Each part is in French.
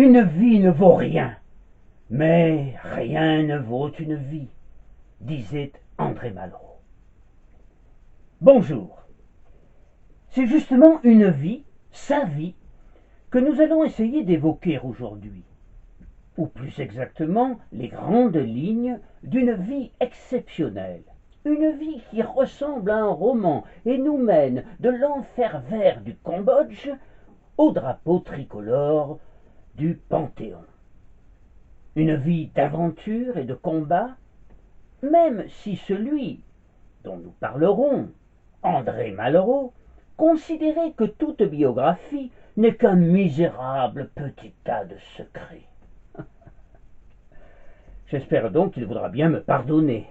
Une vie ne vaut rien, mais rien ne vaut une vie, disait André Malraux. Bonjour. C'est justement une vie, sa vie, que nous allons essayer d'évoquer aujourd'hui, ou plus exactement les grandes lignes d'une vie exceptionnelle, une vie qui ressemble à un roman et nous mène de l'enfer vert du Cambodge au drapeau tricolore du Panthéon. Une vie d'aventure et de combat, même si celui dont nous parlerons, André Malraux, considérait que toute biographie n'est qu'un misérable petit tas de secrets. J'espère donc qu'il voudra bien me pardonner.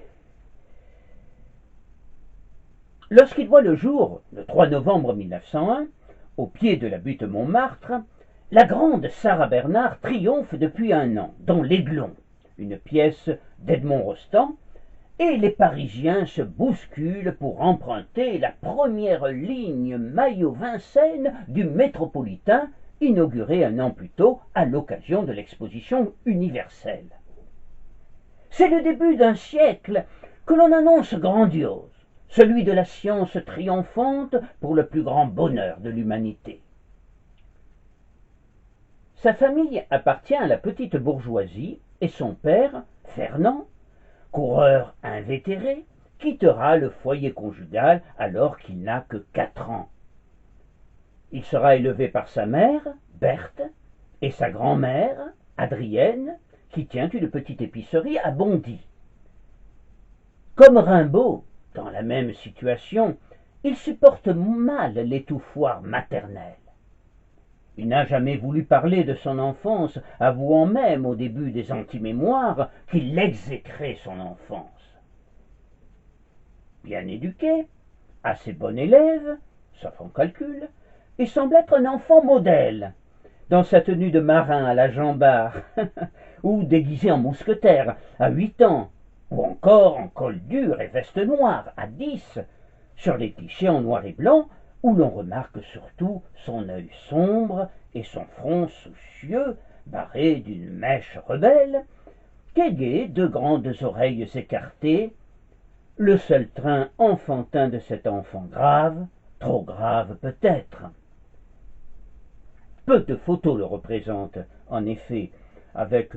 Lorsqu'il voit le jour, le 3 novembre 1901, au pied de la butte Montmartre, la grande Sarah Bernard triomphe depuis un an, dans l'Aiglon, une pièce d'Edmond Rostand, et les Parisiens se bousculent pour emprunter la première ligne Maillot-Vincennes du Métropolitain, inaugurée un an plus tôt à l'occasion de l'exposition universelle. C'est le début d'un siècle que l'on annonce grandiose, celui de la science triomphante pour le plus grand bonheur de l'humanité. Sa famille appartient à la petite bourgeoisie et son père, Fernand, coureur invétéré, quittera le foyer conjugal alors qu'il n'a que 4 ans. Il sera élevé par sa mère, Berthe, et sa grand-mère, Adrienne, qui tient une petite épicerie à Bondy. Comme Rimbaud, dans la même situation, il supporte mal l'étouffoir maternel. Il n'a jamais voulu parler de son enfance, avouant même au début des antimémoires qu'il exécrait son enfance. Bien éduqué, assez bon élève, sauf en calcul, il semble être un enfant modèle, dans sa tenue de marin à la Jean-Bart, ou déguisé en mousquetaire à 8 ans, ou encore en col dur et veste noire à 10, sur les clichés en noir et blanc, où l'on remarque surtout son œil sombre et son front soucieux, barré d'une mèche rebelle, qu'égaient 2 grandes oreilles écartées, le seul train enfantin de cet enfant grave, trop grave peut-être. Peu de photos le représentent, en effet, avec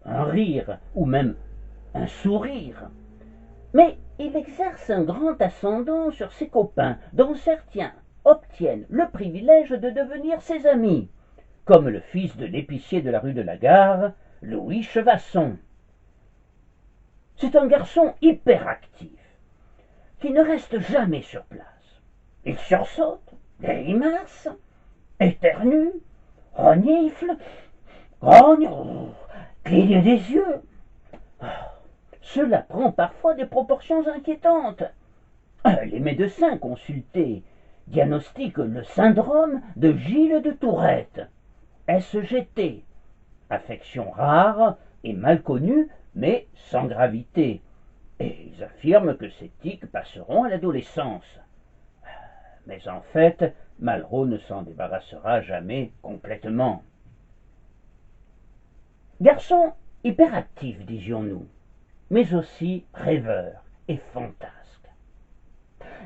un rire ou même un sourire. Mais il exerce un grand ascendant sur ses copains, dont certains obtiennent le privilège de devenir ses amis, comme le fils de l'épicier de la rue de la Gare, Louis Chevasson. C'est un garçon hyperactif, qui ne reste jamais sur place. Il sursaute, grimace, éternue, renifle, grogne, cligne des yeux. Cela prend parfois des proportions inquiétantes. Les médecins consultés diagnostiquent le syndrome de Gilles de Tourette, SGT, affection rare et mal connue, mais sans gravité, et ils affirment que ces tics passeront à l'adolescence. Mais en fait, Malraux ne s'en débarrassera jamais complètement. Garçon hyperactif, disions-nous, mais aussi rêveur et fantasque.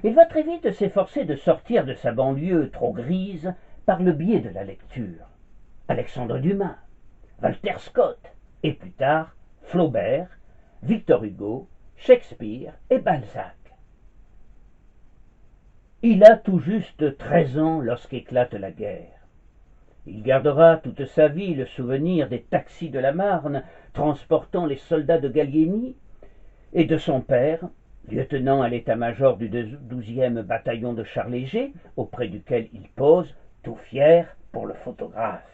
Il va très vite s'efforcer de sortir de sa banlieue trop grise par le biais de la lecture. Alexandre Dumas, Walter Scott, et plus tard Flaubert, Victor Hugo, Shakespeare et Balzac. Il a tout juste 13 ans lorsqu'éclate la guerre. Il gardera toute sa vie le souvenir des taxis de la Marne transportant les soldats de Gallieni et de son père, lieutenant à l'état-major du 12e bataillon de Charles-Léger, auprès duquel il pose, tout fier, pour le photographe.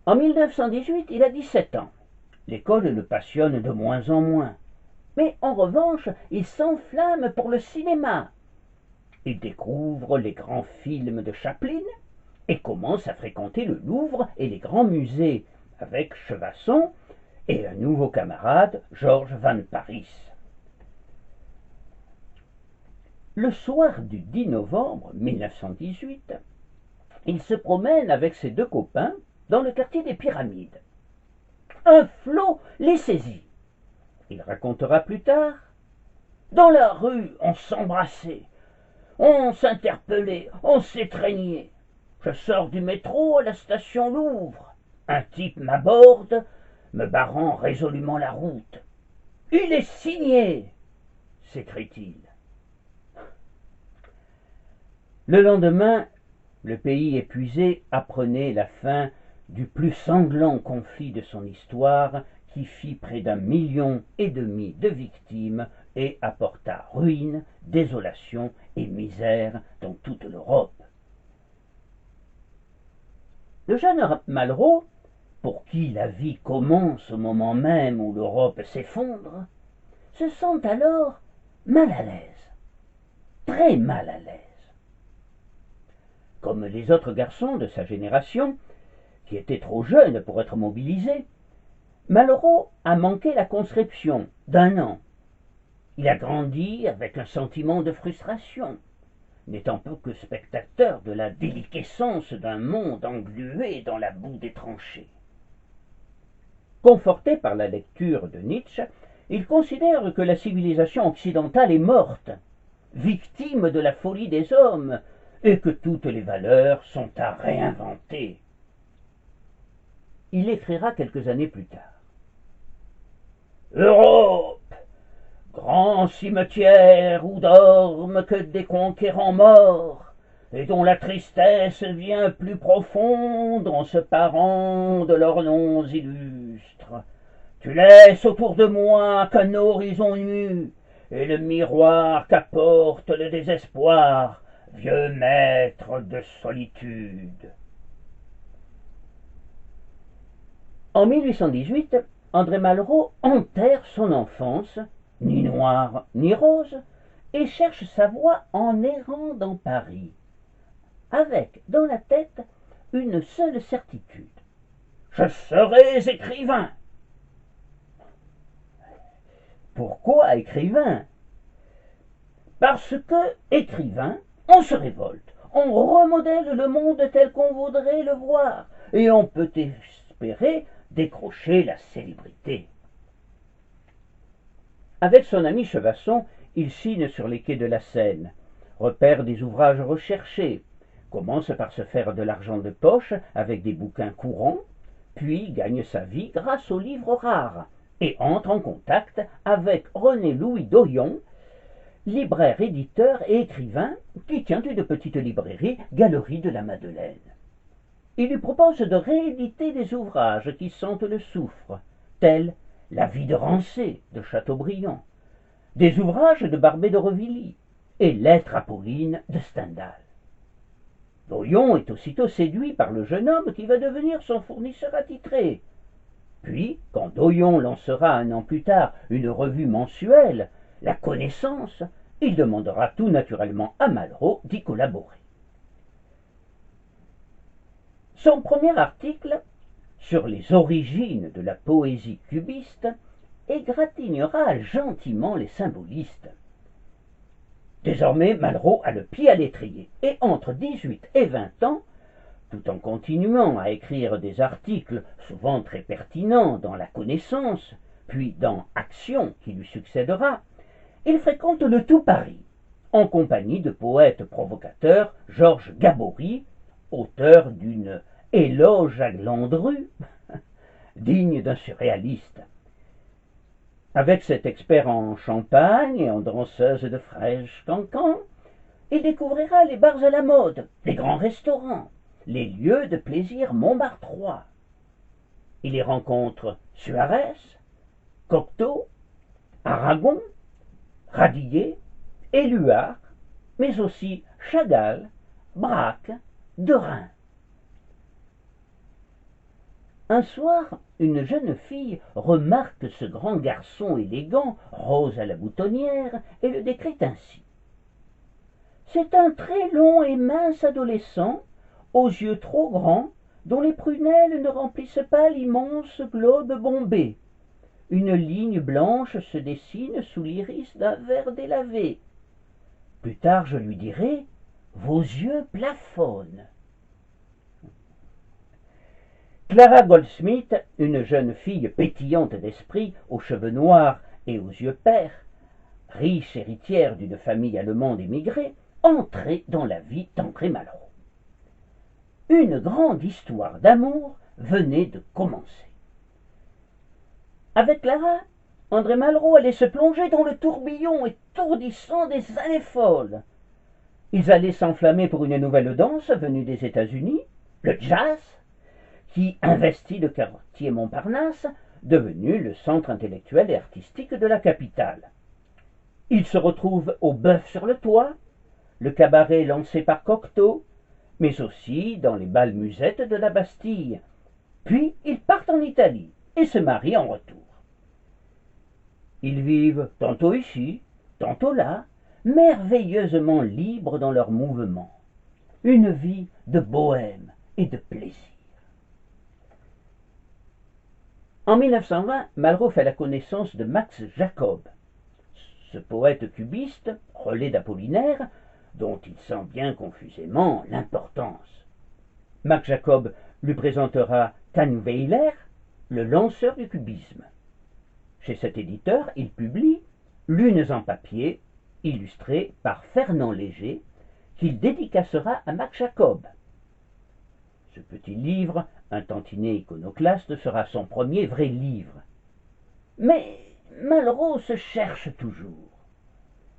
En 1918, il a 17 ans. L'école le passionne de moins en moins. Mais en revanche, il s'enflamme pour le cinéma. Il découvre les grands films de Chaplin et commence à fréquenter le Louvre et les grands musées avec Chevasson et un nouveau camarade, Georges Van Parijs. Le soir du 10 novembre 1918, il se promène avec ses deux copains dans le quartier des Pyramides. Un flot les saisit. Il racontera plus tard. Dans la rue, on s'embrassait, on s'interpellait, on s'étreignait. Je sors du métro à la station Louvre. Un type m'aborde, me barrant résolument la route. « Il est signé !» s'écrie-t-il. Le lendemain, le pays épuisé apprenait la fin du plus sanglant conflit de son histoire qui fit près d'1,5 million de victimes et apporta ruine, désolation et misère dans toute l'Europe. Le jeune Malraux, pour qui la vie commence au moment même où l'Europe s'effondre, se sent alors mal à l'aise, très mal à l'aise. Comme les autres garçons de sa génération, qui étaient trop jeunes pour être mobilisés, Malraux a manqué la conscription d'1 an. Il a grandi avec un sentiment de frustration, n'étant peu que spectateur de la déliquescence d'un monde englué dans la boue des tranchées. Conforté par la lecture de Nietzsche, il considère que la civilisation occidentale est morte, victime de la folie des hommes, et que toutes les valeurs sont à réinventer. Il écrira quelques années plus tard. Europe, grand cimetière où dorment que des conquérants morts, et dont la tristesse vient plus profonde en se parant de leurs noms illustres. Tu laisses autour de moi qu'un horizon nu, et le miroir qu'apporte le désespoir, vieux maître de solitude. En 1818, André Malraux enterre son enfance, ni noire ni rose, et cherche sa voie en errant dans Paris, avec dans la tête une seule certitude. Je serai écrivain. Pourquoi écrivain? Parce que, écrivain, on se révolte, on remodèle le monde tel qu'on voudrait le voir, et on peut espérer décrocher la célébrité. Avec son ami Chevasson, il signe sur les quais de la Seine, repère des ouvrages recherchés, commence par se faire de l'argent de poche avec des bouquins courants, puis gagne sa vie grâce aux livres rares, et entre en contact avec René-Louis Doyon, libraire, éditeur et écrivain qui tient une petite librairie, Galerie de la Madeleine. Il lui propose de rééditer des ouvrages qui sentent le soufre, tels La vie de Rancé de Chateaubriand, des ouvrages de Barbé d'Aurevilly et Lettres à Pauline de Stendhal. Doyon est aussitôt séduit par le jeune homme qui va devenir son fournisseur attitré. Puis, quand Doyon lancera 1 an plus tard une revue mensuelle, La Connaissance, il demandera tout naturellement à Malraux d'y collaborer. Son premier article, sur les origines de la poésie cubiste, égratignera gentiment les symbolistes. Désormais, Malraux a le pied à l'étrier, et entre 18 et 20 ans, tout en continuant à écrire des articles souvent très pertinents dans La Connaissance, puis dans Action qui lui succédera, il fréquente le tout Paris, en compagnie de poètes provocateurs Georges Gabory, auteur d'une Éloge à Glandru, digne d'un surréaliste. Avec cet expert en champagne et en danseuse de fraîche cancan, il découvrira les bars à la mode, les grands restaurants, les lieux de plaisir montmartrois. Il y rencontre Suarez, Cocteau, Aragon, Radiguet, Éluard, mais aussi Chagall, Braque, Derain. Un soir, une jeune fille remarque ce grand garçon élégant, rose à la boutonnière, et le décrit ainsi. C'est un très long et mince adolescent, aux yeux trop grands, dont les prunelles ne remplissent pas l'immense globe bombé. Une ligne blanche se dessine sous l'iris d'un verre délavé. Plus tard, je lui dirai, vos yeux plafonnent. Clara Goldsmith, une jeune fille pétillante d'esprit, aux cheveux noirs et aux yeux pères, riche héritière d'une famille allemande émigrée, entrait dans la vie d'André Malraux. Une grande histoire d'amour venait de commencer. Avec Clara, André Malraux allait se plonger dans le tourbillon étourdissant des années folles. Ils allaient s'enflammer pour une nouvelle danse venue des États-Unis, le jazz, qui investit le quartier Montparnasse, devenu le centre intellectuel et artistique de la capitale. Ils se retrouvent au Bœuf sur le Toit, le cabaret lancé par Cocteau, mais aussi dans les bals musettes de la Bastille. Puis ils partent en Italie et se marient en retour. Ils vivent tantôt ici, tantôt là, merveilleusement libres dans leurs mouvements. Une vie de bohème et de plaisir. En 1920, Malraux fait la connaissance de Max Jacob. Ce poète cubiste, relais d'Apollinaire, dont il sent bien confusément l'importance. Max Jacob lui présentera Kahnweiler, le lanceur du cubisme. Chez cet éditeur, il publie Lunes en papier, illustrées par Fernand Léger, qu'il dédicacera à Max Jacob. Ce petit livre, un tantinet iconoclaste, sera son premier vrai livre. Mais Malraux se cherche toujours.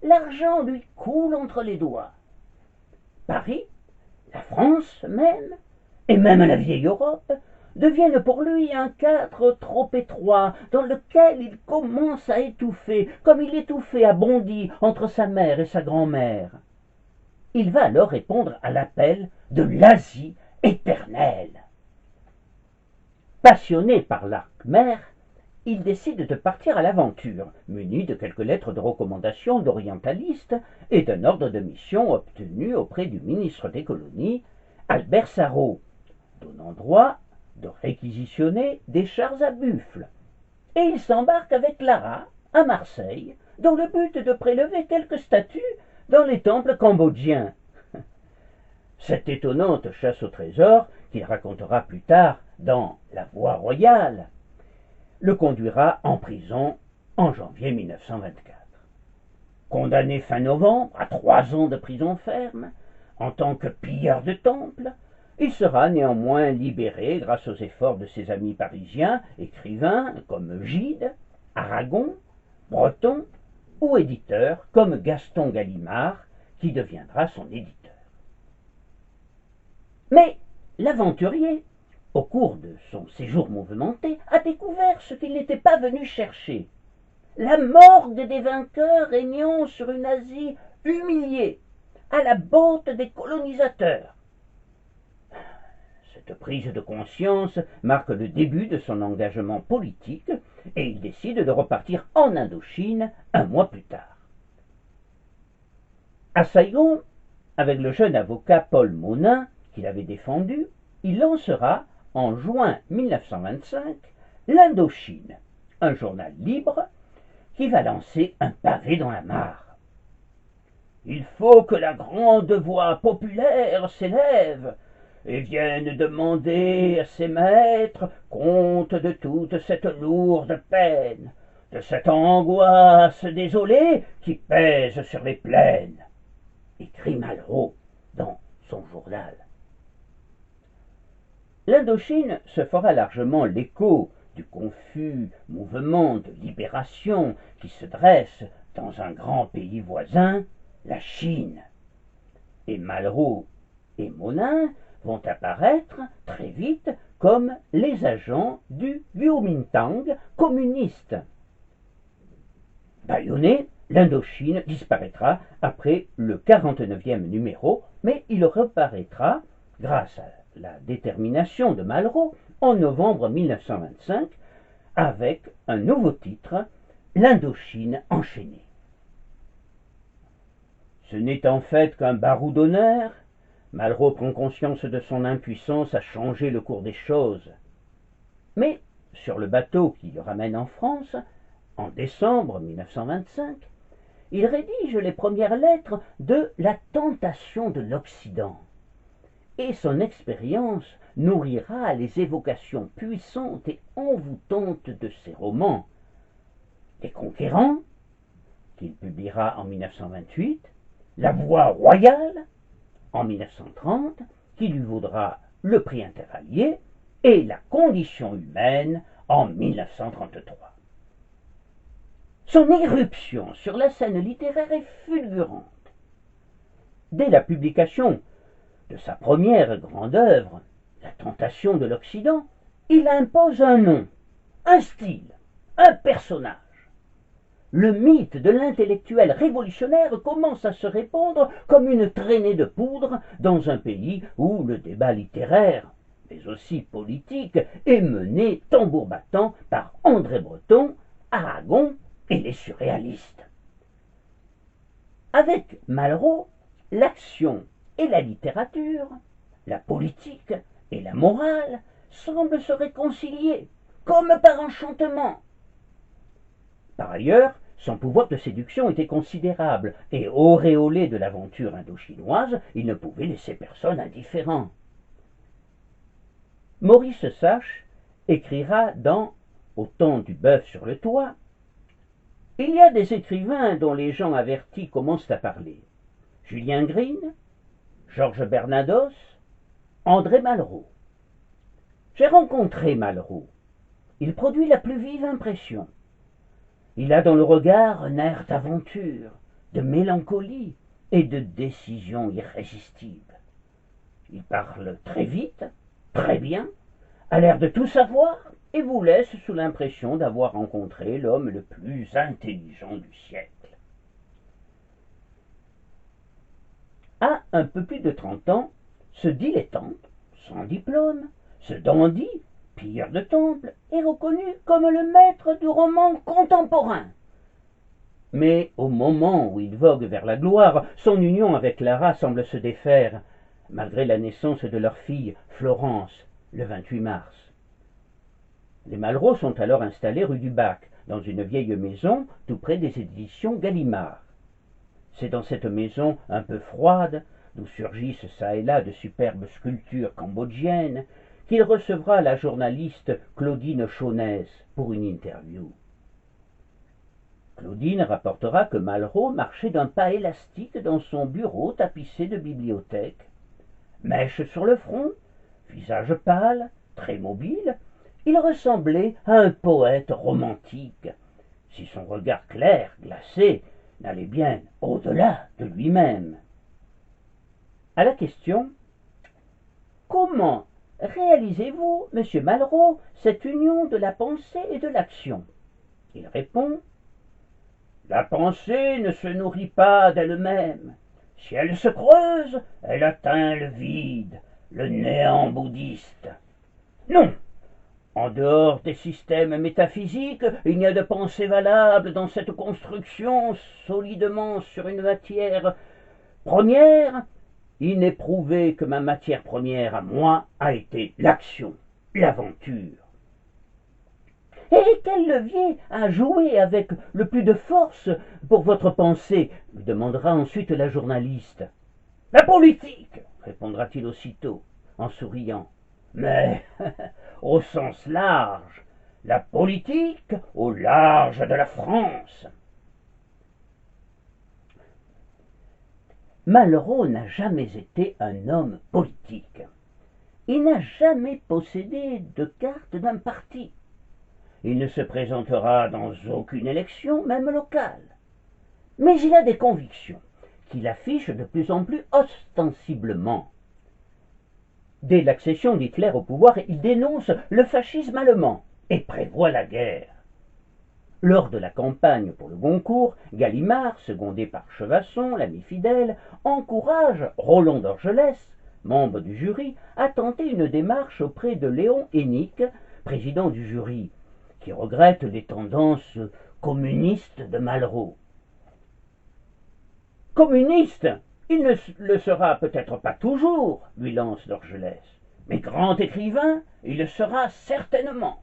L'argent lui coule entre les doigts. Paris, la France même, et même la vieille Europe, deviennent pour lui un cadre trop étroit dans lequel il commence à étouffer, comme il étouffait à Bondy entre sa mère et sa grand-mère. Il va alors répondre à l'appel de l'Asie éternelle. Passionné par l'arc-mer, il décide de partir à l'aventure, muni de quelques lettres de recommandation d'orientalistes et d'un ordre de mission obtenu auprès du ministre des colonies, Albert Sarraut, donnant droit de réquisitionner des chars à buffles. Et il s'embarque avec Clara à Marseille, dans le but de prélever quelques statues dans les temples cambodgiens. Cette étonnante chasse au trésor, qu'il racontera plus tard dans La Voie royale, le conduira en prison en janvier 1924. Condamné fin novembre à 3 ans de prison ferme, en tant que pilleur de temples, il sera néanmoins libéré grâce aux efforts de ses amis parisiens, écrivains comme Gide, Aragon, Breton, ou éditeurs comme Gaston Gallimard, qui deviendra son éditeur. Mais l'aventurier, au cours de son séjour mouvementé, a découvert ce qu'il n'était pas venu chercher. La morgue des vainqueurs régnant sur une Asie humiliée, à la botte des colonisateurs. Cette prise de conscience marque le début de son engagement politique et il décide de repartir en Indochine un mois plus tard. À Saigon, avec le jeune avocat Paul Monin, qu'il avait défendu, il lancera, en juin 1925, l'Indochine, un journal libre qui va lancer un pavé dans la mare. Il faut que la grande voix populaire s'élève et vienne demander à ses maîtres compte de toute cette lourde peine, de cette angoisse désolée qui pèse sur les plaines, écrit Malraux dans son journal. L'Indochine se fera largement l'écho du confus mouvement de libération qui se dresse dans un grand pays voisin, la Chine. Et Malraux et Monin vont apparaître très vite comme les agents du Kuomintang communiste. Bâillonné, l'Indochine disparaîtra après le 49e numéro, mais il reparaîtra, grâce à la détermination de Malraux, en novembre 1925, avec un nouveau titre, L'Indochine enchaînée. Ce n'est en fait qu'un barou d'honneur. Malraux prend conscience de son impuissance à changer le cours des choses. Mais, sur le bateau qui le ramène en France, en décembre 1925, il rédige les premières lettres de La tentation de l'Occident. et son expérience nourrira les évocations puissantes et envoûtantes de ses romans. Les Conquérants, qu'il publiera en 1928, La Voix royale, en 1930, qui lui vaudra le prix Interallié, et La Condition humaine, en 1933. Son éruption sur la scène littéraire est fulgurante. Dès la publication de sa première grande œuvre, La Tentation de l'Occident, il impose un nom, un style, un personnage. Le mythe de l'intellectuel révolutionnaire commence à se répandre comme une traînée de poudre dans un pays où le débat littéraire, mais aussi politique, est mené tambour battant par André Breton, Aragon et les surréalistes. Avec Malraux, l'action et la littérature, la politique et la morale semblent se réconcilier, comme par enchantement. Par ailleurs, son pouvoir de séduction était considérable, et auréolé de l'aventure indo-chinoise, il ne pouvait laisser personne indifférent. Maurice Sache écrira dans Au temps du bœuf sur le toit: il y a des écrivains dont les gens avertis commencent à parler. Julien Green, Georges Bernados, André Malraux. J'ai rencontré Malraux. Il produit la plus vive impression. Il a dans le regard un air d'aventure, de mélancolie et de décision irrésistible. Il parle très vite, très bien, a l'air de tout savoir et vous laisse sous l'impression d'avoir rencontré l'homme le plus intelligent du siècle. À un peu plus de 30 ans, ce dilettante, sans diplôme, ce dandy, pilleur de temple, est reconnu comme le maître du roman contemporain. Mais au moment où il vogue vers la gloire, son union avec Lara semble se défaire, malgré la naissance de leur fille Florence, le 28 mars. Les Malraux sont alors installés rue du Bac, dans une vieille maison tout près des éditions Gallimard. C'est dans cette maison un peu froide, d'où surgissent çà et là de superbes sculptures cambodgiennes, qu'il recevra la journaliste Claudine Chaunès pour une interview. Claudine rapportera que Malraux marchait d'un pas élastique dans son bureau tapissé de bibliothèques. Mèche sur le front, visage pâle, très mobile, il ressemblait à un poète romantique, si son regard clair, glacé, n'allait bien au-delà de lui-même. À la question « Comment réalisez-vous, monsieur Malraux, cette union de la pensée et de l'action ?» Il répond « La pensée ne se nourrit pas d'elle-même. Si elle se creuse, elle atteint le vide, le néant bouddhiste. Non, en dehors des systèmes métaphysiques, il n'y a de pensée valable dans cette construction solidement sur une matière première. Il n'est prouvé que ma matière première à moi a été l'action, l'aventure. Et quel levier a joué avec le plus de force pour votre pensée lui demandera ensuite la journaliste. La politique, répondra-t-il aussitôt, en souriant. Mais au sens large, la politique au large de la France. Malraux n'a jamais été un homme politique. Il n'a jamais possédé de carte d'un parti. Il ne se présentera dans aucune élection, même locale. Mais il a des convictions qu'il affiche de plus en plus ostensiblement. Dès l'accession d'Hitler au pouvoir, il dénonce le fascisme allemand et prévoit la guerre. Lors de la campagne pour le Goncourt, Gallimard, secondé par Chevasson, l'ami fidèle, encourage Roland d'Orgelès, membre du jury, à tenter une démarche auprès de Léon Hénique, président du jury, qui regrette les tendances communistes de Malraux. Communiste, il ne le sera peut-être pas toujours, lui lance d'Orgelès, mais grand écrivain, il le sera certainement.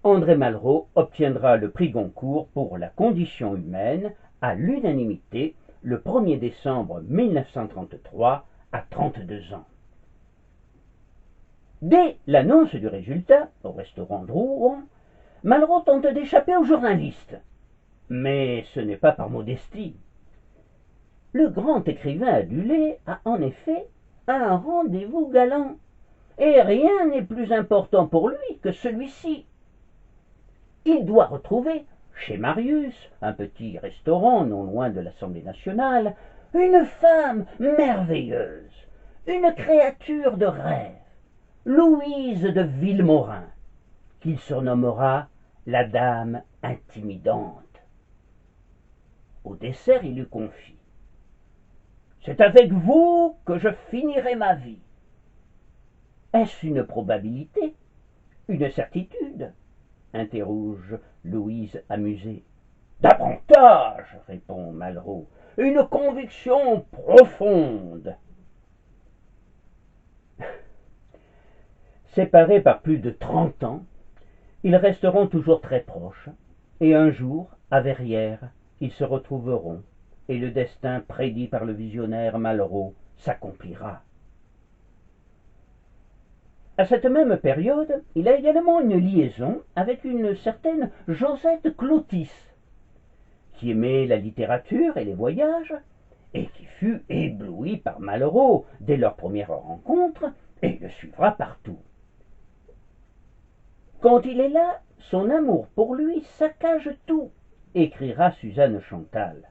André Malraux obtiendra le prix Goncourt pour La Condition humaine à l'unanimité le 1er décembre 1933 à 32 ans. Dès l'annonce du résultat, au restaurant de Rouen, Malraux tente d'échapper aux journalistes. Mais ce n'est pas par modestie. Le grand écrivain adulé a en effet un rendez-vous galant, et rien n'est plus important pour lui que celui-ci. Il doit retrouver, chez Marius, un petit restaurant non loin de l'Assemblée nationale, une femme merveilleuse, une créature de rêve, Louise de Vilmorin, qu'il surnommera la dame intimidante. Au dessert, il lui confie: c'est avec vous que je finirai ma vie. Est-ce une probabilité, une certitude? Interroge Louise amusée. Davantage, répond Malraux, une conviction profonde. Séparés par plus de 30 ans, ils resteront toujours très proches, et un jour, à Verrières, ils se retrouveront, et le destin prédit par le visionnaire Malraux s'accomplira. À cette même période, il a également une liaison avec une certaine Josette Clotis, qui aimait la littérature et les voyages, et qui fut éblouie par Malraux dès leur première rencontre, et le suivra partout. Quand il est là, son amour pour lui saccage tout, écrira Suzanne Chantal,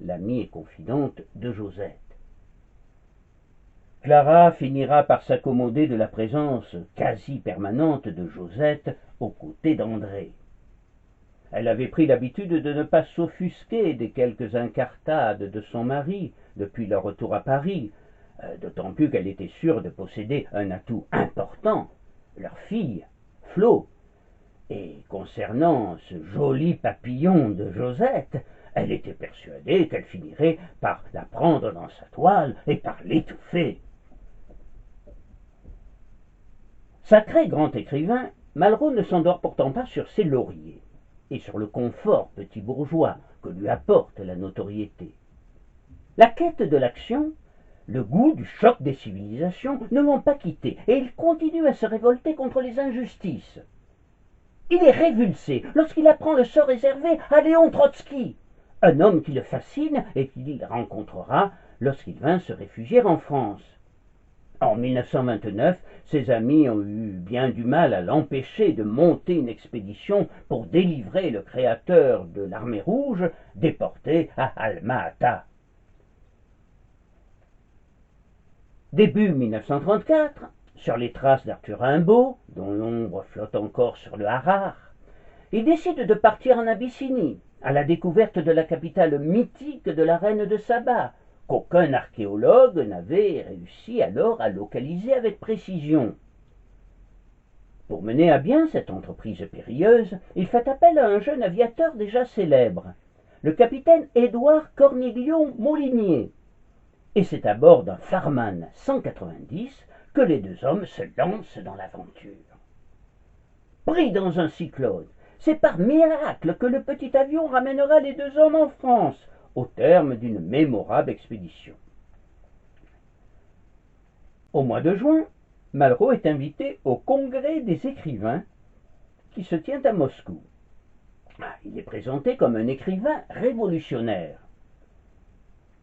l'amie et confidente de Josette. Clara finira par s'accommoder de la présence quasi permanente de Josette aux côtés d'André. Elle avait pris l'habitude de ne pas s'offusquer des quelques incartades de son mari depuis leur retour à Paris, d'autant plus qu'elle était sûre de posséder un atout important, leur fille, Flo. Et concernant ce joli papillon de Josette, elle était persuadée qu'elle finirait par la prendre dans sa toile et par l'étouffer. Sacré grand écrivain, Malraux ne s'endort pourtant pas sur ses lauriers et sur le confort petit bourgeois que lui apporte la notoriété. La quête de l'action, le goût du choc des civilisations ne l'ont pas quitté, et il continue à se révolter contre les injustices. Il est révulsé lorsqu'il apprend le sort réservé à Léon Trotsky, un homme qui le fascine et qu'il rencontrera lorsqu'il vint se réfugier en France. En 1929, ses amis ont eu bien du mal à l'empêcher de monter une expédition pour délivrer le créateur de l'Armée rouge, déporté à Alma-Ata. Début 1934, sur les traces d'Arthur Rimbaud, dont l'ombre flotte encore sur le Harar, il décide de partir en Abyssinie, à la découverte de la capitale mythique de la reine de Saba, qu'aucun archéologue n'avait réussi alors à localiser avec précision. Pour mener à bien cette entreprise périlleuse, il fait appel à un jeune aviateur déjà célèbre, le capitaine Édouard Cornilio Molinier, et c'est à bord d'un Farman 190 que les deux hommes se lancent dans l'aventure. Pris dans un cyclone, c'est par miracle que le petit avion ramènera les deux hommes en France, au terme d'une mémorable expédition. Au mois de juin, Malraux est invité au Congrès des écrivains qui se tient à Moscou. Il est présenté comme un écrivain révolutionnaire.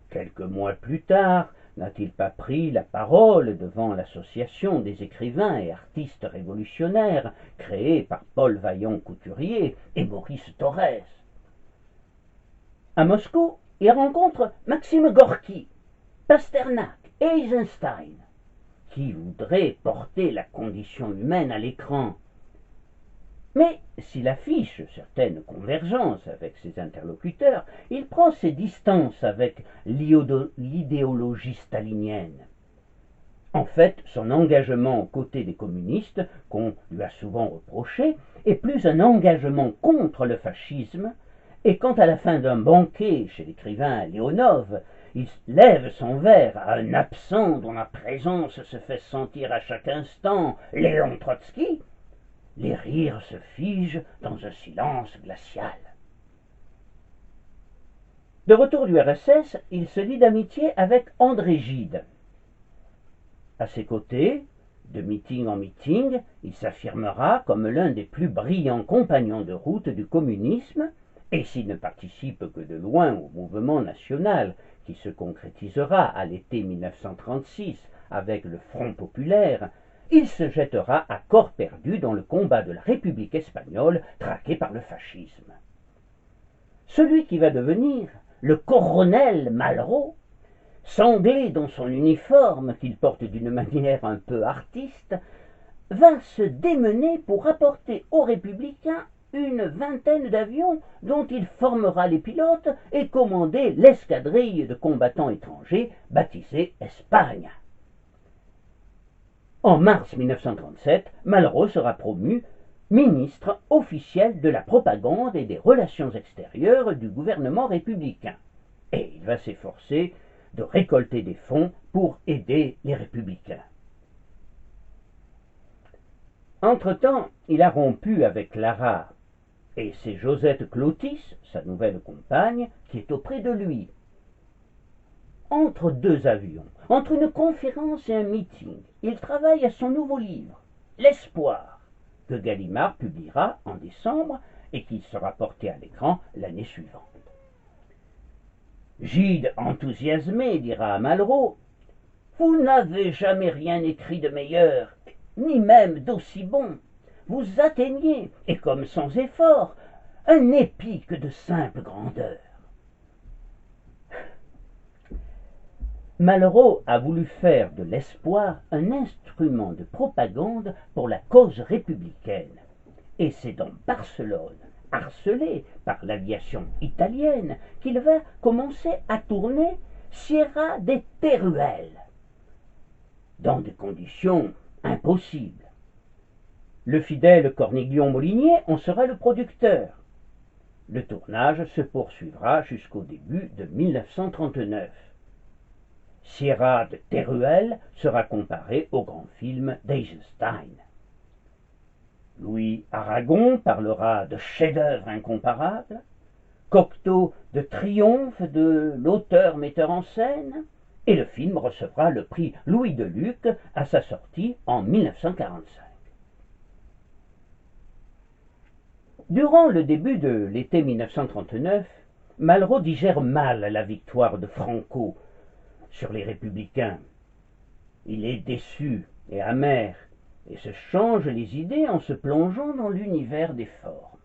Quelques mois plus tard, n'a-t-il pas pris la parole devant l'association des écrivains et artistes révolutionnaires créée par Paul Vaillant-Couturier et Maurice Thorez? À Moscou, il rencontre Maxime Gorky, Pasternak et Eisenstein, qui voudraient porter la condition humaine à l'écran. Mais s'il affiche certaines convergences avec ses interlocuteurs, il prend ses distances avec l'idéologie stalinienne. En fait, son engagement aux côtés des communistes, qu'on lui a souvent reproché, est plus un engagement contre le fascisme, et quand à la fin d'un banquet chez l'écrivain Léonov, il lève son verre à un absent dont la présence se fait sentir à chaque instant, Léon Trotsky, les rires se figent dans un silence glacial. De retour du RSS, il se lie d'amitié avec André Gide. À ses côtés, de meeting en meeting, il s'affirmera comme l'un des plus brillants compagnons de route du communisme, et s'il ne participe que de loin au mouvement national qui se concrétisera à l'été 1936 avec le Front populaire, il se jettera à corps perdu dans le combat de la République espagnole traquée par le fascisme. Celui qui va devenir le colonel Malraux, sanglé dans son uniforme qu'il porte d'une manière un peu artiste, va se démener pour apporter aux républicains une vingtaine d'avions dont il formera les pilotes et commander l'escadrille de combattants étrangers baptisée Espagne. En mars 1937, Malraux sera promu ministre officiel de la propagande et des relations extérieures du gouvernement républicain. Et il va s'efforcer de récolter des fonds pour aider les républicains. Entre-temps, il a rompu avec Clara, et c'est Josette Clotis, sa nouvelle compagne, qui est auprès de lui. Entre deux avions, entre une conférence et un meeting, il travaille à son nouveau livre, L'Espoir, que Gallimard publiera en décembre et qui sera porté à l'écran l'année suivante. Gide enthousiasmé dira à Malraux: « Vous n'avez jamais rien écrit de meilleur, ni même d'aussi bon. Vous atteignez, et comme sans effort, un épique de simple grandeur. » Malraux a voulu faire de l'espoir un instrument de propagande pour la cause républicaine. Et c'est dans Barcelone, harcelé par l'aviation italienne, qu'il va commencer à tourner Sierra de Teruel, dans des conditions impossibles. Le fidèle Cornignon Molinier en sera le producteur. Le tournage se poursuivra jusqu'au début de 1939. Sierra de Teruel sera comparé au grand film d'Eisenstein. Louis Aragon parlera de chef-d'œuvre incomparable, Cocteau de triomphe de l'auteur-metteur en scène, et le film recevra le prix Louis de Luc à sa sortie en 1945. Durant le début de l'été 1939, Malraux digère mal la victoire de Franco sur les républicains. Il est déçu et amer, et se change les idées en se plongeant dans l'univers des formes.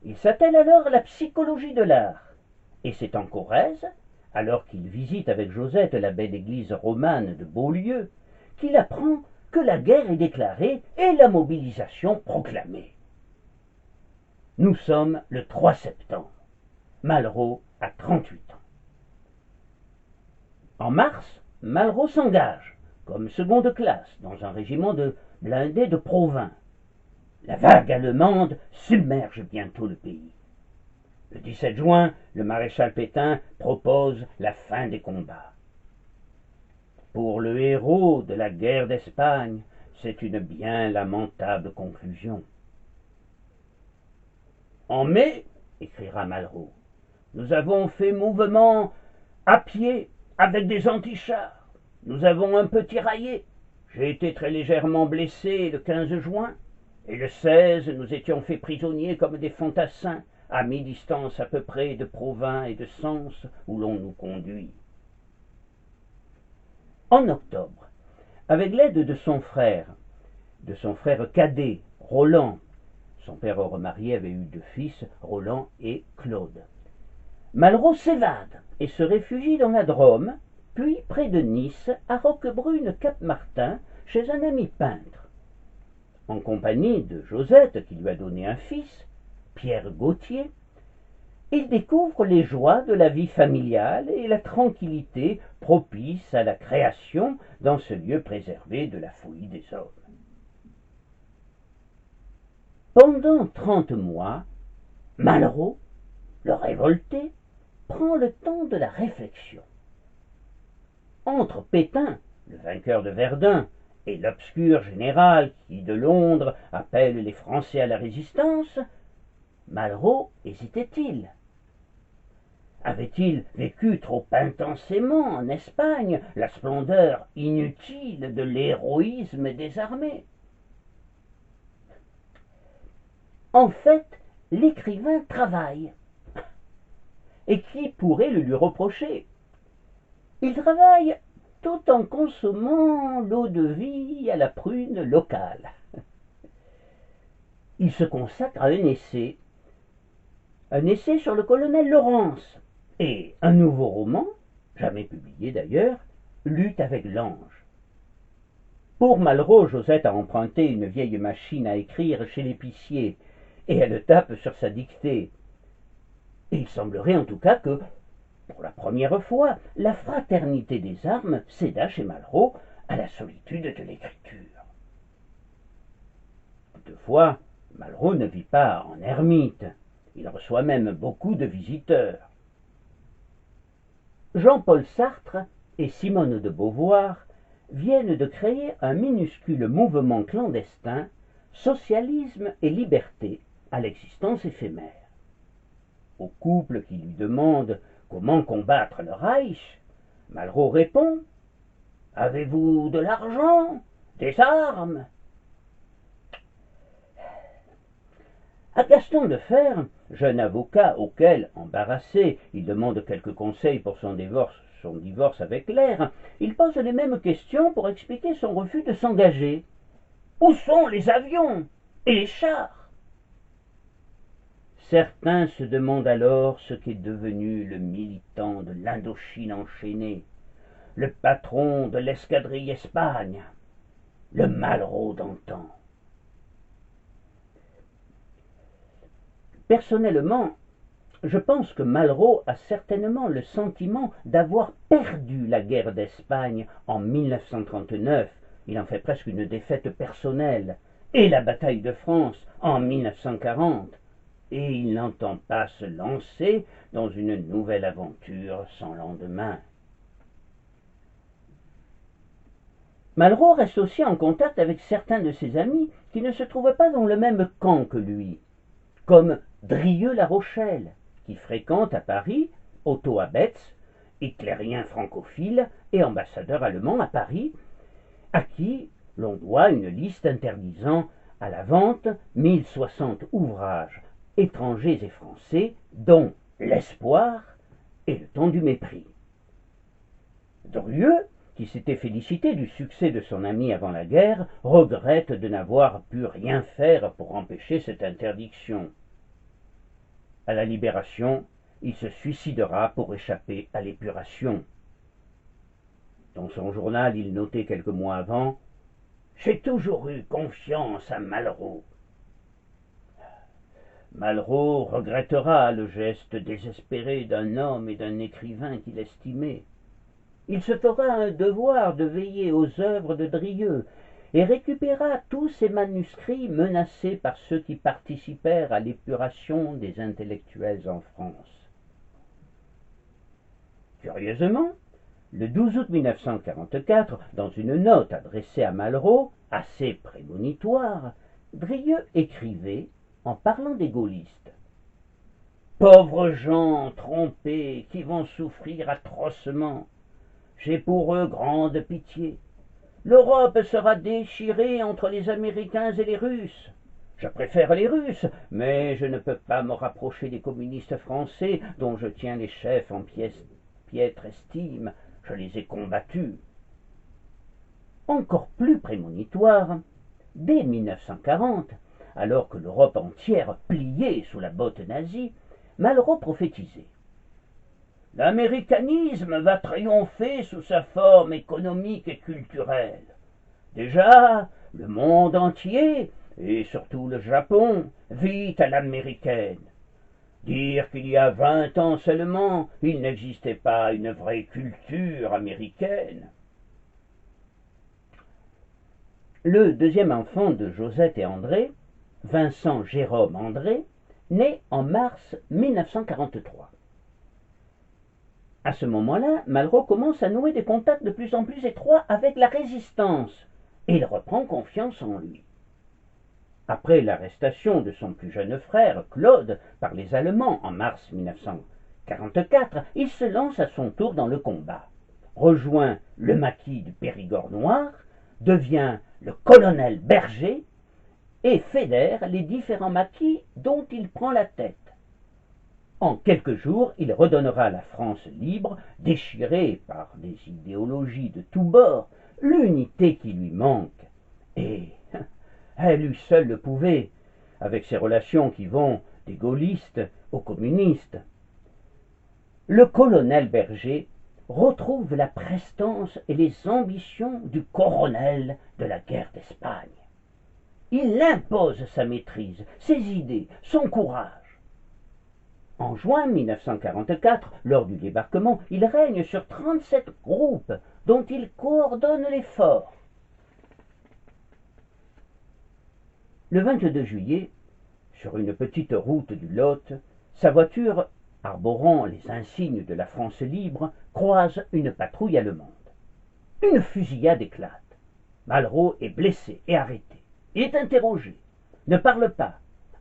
Il s'attelle alors à la psychologie de l'art, et c'est en Corrèze, alors qu'il visite avec Josette la belle église romane de Beaulieu, qu'il apprend que la guerre est déclarée et la mobilisation proclamée. Nous sommes le 3 septembre. Malraux a 38 ans. En mars, Malraux s'engage comme second de classe dans un régiment de blindés de Provins. La vague allemande submerge bientôt le pays. Le 17 juin, le maréchal Pétain propose la fin des combats. Pour le héros de la guerre d'Espagne, c'est une bien lamentable conclusion. En mai, écrira Malraux, nous avons fait mouvement à pied avec des antichars. Nous avons un peu tiraillé. J'ai été très légèrement blessé le 15 juin, et le 16, nous étions faits prisonniers comme des fantassins, à mi-distance à peu près de Provins et de Sens, où l'on nous conduit. En octobre, avec l'aide de son frère cadet, Roland, son père remarié avait eu deux fils, Roland et Claude, Malraux s'évade et se réfugie dans la Drôme, puis près de Nice, à Roquebrune-Cap-Martin, chez un ami peintre. En compagnie de Josette, qui lui a donné un fils, Pierre Gautier, il découvre les joies de la vie familiale et la tranquillité propice à la création dans ce lieu préservé de la folie des hommes. Pendant 30 mois, Malraux, le révolté, prend le temps de la réflexion. Entre Pétain, le vainqueur de Verdun, et l'obscur général qui, de Londres, appelle les Français à la résistance, Malraux hésitait-il. Avait-il vécu trop intensément en Espagne la splendeur inutile de l'héroïsme des armées? En fait, l'écrivain travaille. Et qui pourrait le lui reprocher? Il travaille tout en consommant l'eau-de-vie à la prune locale. Il se consacre à un essai sur le colonel Laurence, et un nouveau roman, jamais publié d'ailleurs, Lutte avec l'ange. Pour Malraux, Josette a emprunté une vieille machine à écrire chez l'épicier, et elle tape sur sa dictée. Et il semblerait en tout cas que, pour la première fois, la fraternité des armes céda chez Malraux à la solitude de l'écriture. Toutefois, Malraux ne vit pas en ermite. Il reçoit même beaucoup de visiteurs. Jean-Paul Sartre et Simone de Beauvoir viennent de créer un minuscule mouvement clandestin, Socialisme et Liberté, à l'existence éphémère. Au couple qui lui demande comment combattre le Reich, Malraux répond: « Avez-vous de l'argent, des armes ?» À Gaston de Fer, jeune avocat auquel, embarrassé, il demande quelques conseils pour son divorce avec Claire, il pose les mêmes questions pour expliquer son refus de s'engager. Où sont les avions et les chars? Certains se demandent alors ce qu'est devenu le militant de l'Indochine enchaînée, le patron de l'escadrille Espagne, le Malraux d'antan. Personnellement, je pense que Malraux a certainement le sentiment d'avoir perdu la guerre d'Espagne en 1939, il en fait presque une défaite personnelle, et la bataille de France en 1940, et il n'entend pas se lancer dans une nouvelle aventure sans lendemain. Malraux reste aussi en contact avec certains de ses amis qui ne se trouvent pas dans le même camp que lui, comme Drieux-La Rochelle, qui fréquente à Paris Otto Abetz, hitlérien francophile et ambassadeur allemand à Paris, à qui l'on doit une liste interdisant à la vente 1060 ouvrages étrangers et français, dont L'Espoir et Le Temps du mépris. Drieux, qui s'était félicité du succès de son ami avant la guerre, regrette de n'avoir pu rien faire pour empêcher cette interdiction. À la Libération, il se suicidera pour échapper à l'épuration. Dans son journal, il notait quelques mois avant: « J'ai toujours eu confiance à Malraux. » Malraux regrettera le geste désespéré d'un homme et d'un écrivain qu'il estimait. Il se fera un devoir de veiller aux œuvres de Drieux et récupéra tous ces manuscrits menacés par ceux qui participèrent à l'épuration des intellectuels en France. Curieusement, le 12 août 1944, dans une note adressée à Malraux, assez prémonitoire, Drieux écrivait, en parlant des gaullistes: « Pauvres gens trompés qui vont souffrir atrocement, j'ai pour eux grande pitié. L'Europe sera déchirée entre les Américains et les Russes. Je préfère les Russes, mais je ne peux pas me rapprocher des communistes français dont je tiens les chefs en piètre estime. Je les ai combattus. » Encore plus prémonitoire, dès 1940, alors que l'Europe entière pliait sous la botte nazie, Malraux prophétisait: « L'américanisme va triompher sous sa forme économique et culturelle. Déjà, le monde entier, et surtout le Japon, vit à l'américaine. Dire qu'il y a 20 ans seulement, il n'existait pas une vraie culture américaine. » Le deuxième enfant de Josette et André, Vincent Jérôme André, naît en mars 1943. À ce moment-là, Malraux commence à nouer des contacts de plus en plus étroits avec la résistance, et il reprend confiance en lui. Après l'arrestation de son plus jeune frère, Claude, par les Allemands en mars 1744, il se lance à son tour dans le combat, rejoint le maquis du Périgord noir, devient le colonel Berger et fédère les différents maquis dont il prend la tête. En quelques jours, il redonnera à la France libre, déchirée par des idéologies de tous bords, l'unité qui lui manque. Et elle lui seule le pouvait, avec ses relations qui vont des gaullistes aux communistes. Le colonel Berger retrouve la prestance et les ambitions du coronel de la guerre d'Espagne. Il impose sa maîtrise, ses idées, son courage. En juin 1944, lors du débarquement, il règne sur 37 groupes dont il coordonne l'effort. Le 22 juillet, sur une petite route du Lot, sa voiture, arborant les insignes de la France libre, croise une patrouille allemande. Une fusillade éclate. Malraux est blessé et arrêté. Il est interrogé, ne parle pas,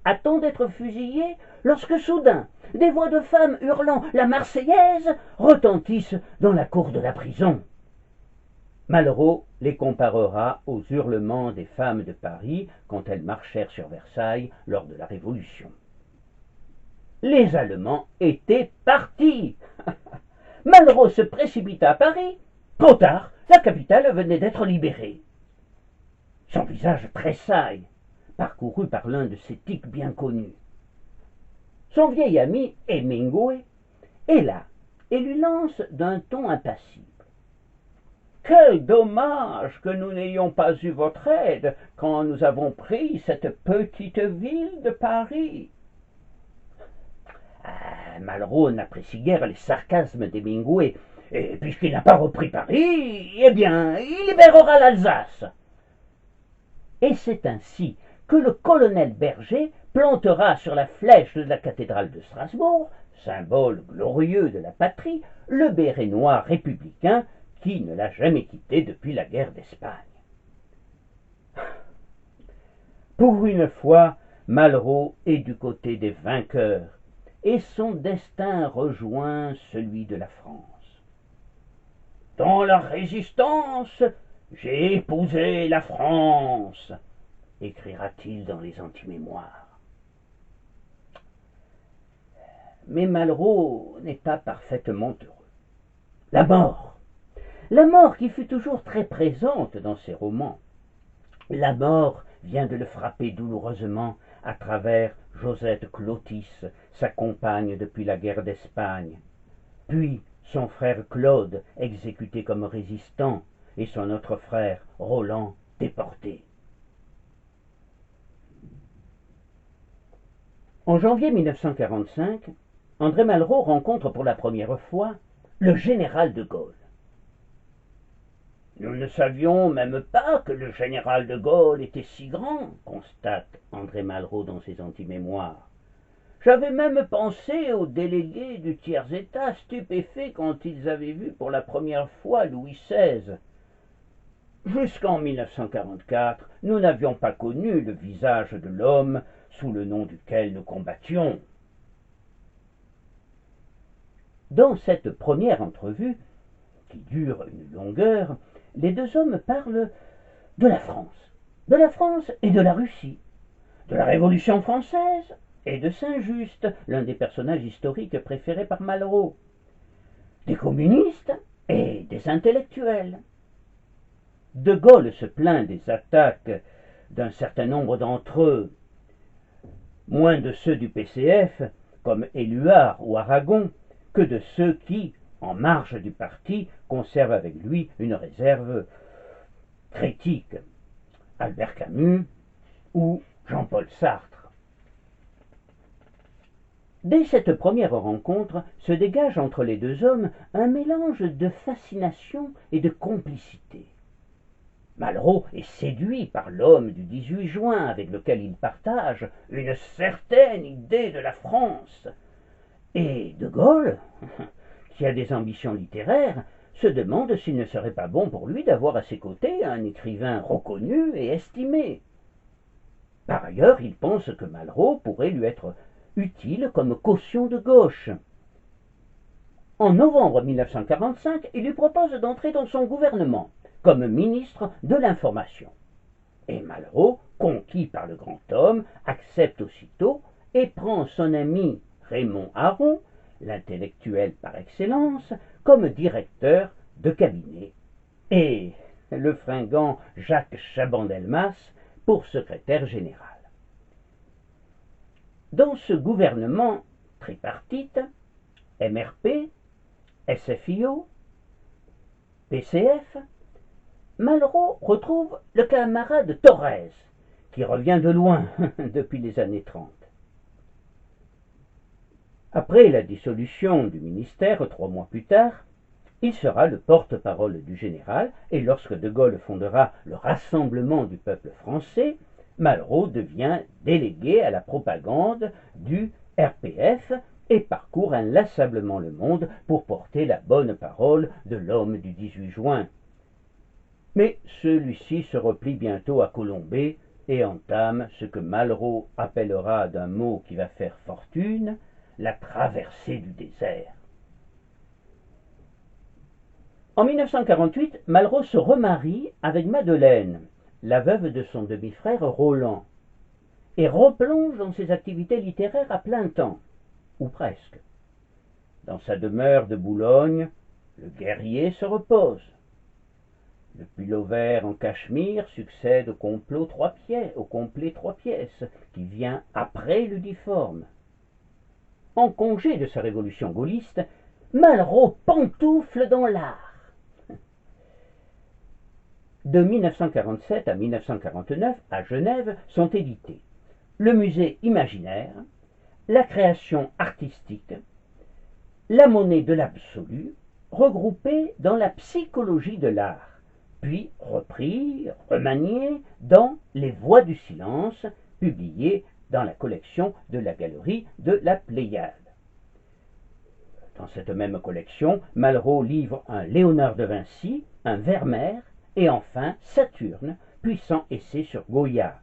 attend d'être fusillé, lorsque soudain, des voix de femmes hurlant la Marseillaise retentissent dans la cour de la prison. Malraux les comparera aux hurlements des femmes de Paris quand elles marchèrent sur Versailles lors de la Révolution. Les Allemands étaient partis. Malraux se précipita à Paris. Trop tard, la capitale venait d'être libérée. Son visage tressaille, parcouru par l'un de ses tics bien connus. Son vieil ami, Hemingway, est là et lui lance d'un ton impassible. Quel dommage que nous n'ayons pas eu votre aide quand nous avons pris cette petite ville de Paris. Malraux n'apprécie guère les sarcasmes d'Hemingway, et puisqu'il n'a pas repris Paris, eh bien, il libérera l'Alsace. Et c'est ainsi que le colonel Berger plantera sur la flèche de la cathédrale de Strasbourg, symbole glorieux de la patrie, le béret noir républicain qui ne l'a jamais quitté depuis la guerre d'Espagne. Pour une fois, Malraux est du côté des vainqueurs, et son destin rejoint celui de la France. Dans la résistance, j'ai épousé la France, écrira-t-il dans les antimémoires. Mais Malraux n'est pas parfaitement heureux. La mort qui fut toujours très présente dans ses romans, la mort vient de le frapper douloureusement à travers Josette Clotis, sa compagne depuis la guerre d'Espagne, puis son frère Claude, exécuté comme résistant, et son autre frère, Roland, déporté. En janvier 1945, André Malraux rencontre pour la première fois le général de Gaulle. Nous ne savions même pas que le général de Gaulle était si grand, constate André Malraux dans ses antimémoires. J'avais même pensé aux délégués du tiers-État stupéfaits quand ils avaient vu pour la première fois Louis XVI. Jusqu'en 1944, nous n'avions pas connu le visage de l'homme sous le nom duquel nous combattions. Dans cette première entrevue, qui dure une longue heure, les deux hommes parlent de la France et de la Russie, de la Révolution française et de Saint-Just, l'un des personnages historiques préférés par Malraux, des communistes et des intellectuels. De Gaulle se plaint des attaques d'un certain nombre d'entre eux, moins de ceux du PCF, comme Éluard ou Aragon, que de ceux qui, en marge du parti, conservent avec lui une réserve critique, Albert Camus ou Jean-Paul Sartre. Dès cette première rencontre se dégage entre les deux hommes un mélange de fascination et de complicité. Malraux est séduit par l'homme du 18 juin avec lequel il partage une certaine idée de la France. Et De Gaulle, qui a des ambitions littéraires, se demande s'il ne serait pas bon pour lui d'avoir à ses côtés un écrivain reconnu et estimé. Par ailleurs, il pense que Malraux pourrait lui être utile comme caution de gauche. En novembre 1945, il lui propose d'entrer dans son gouvernement comme ministre de l'Information. Et Malraux, conquis par le grand homme, accepte aussitôt et prend son ami Raymond Aron, l'intellectuel par excellence, comme directeur de cabinet, et le fringant Jacques Chaban-Delmas pour secrétaire général. Dans ce gouvernement tripartite, MRP, SFIO, PCF, Malraux retrouve le camarade Thorez, qui revient de loin depuis les années 30. Après la dissolution du ministère 3 mois plus tard, il sera le porte-parole du général et lorsque De Gaulle fondera le Rassemblement du peuple français, Malraux devient délégué à la propagande du RPF et parcourt inlassablement le monde pour porter la bonne parole de l'homme du 18 juin. Mais celui-ci se replie bientôt à Colombey et entame ce que Malraux appellera d'un mot qui va faire fortune, la traversée du désert. En 1948, Malraux se remarie avec Madeleine, la veuve de son demi-frère Roland, et replonge dans ses activités littéraires à plein temps, ou presque. Dans sa demeure de Boulogne, le guerrier se repose. Le pullover en cachemire succède au complet 3 pièces, qui vient après le difforme. En congé de sa révolution gaulliste, Malraux pantoufle dans l'art. De 1947 à 1949, à Genève, sont édités le musée imaginaire, la création artistique, la monnaie de l'absolu, regroupés dans la psychologie de l'art, puis repris, remaniés dans Les Voix du silence, publiés dans la collection de la galerie de la Pléiade. Dans cette même collection, Malraux livre un Léonard de Vinci, un Vermeer et enfin Saturne, puissant essai sur Goya.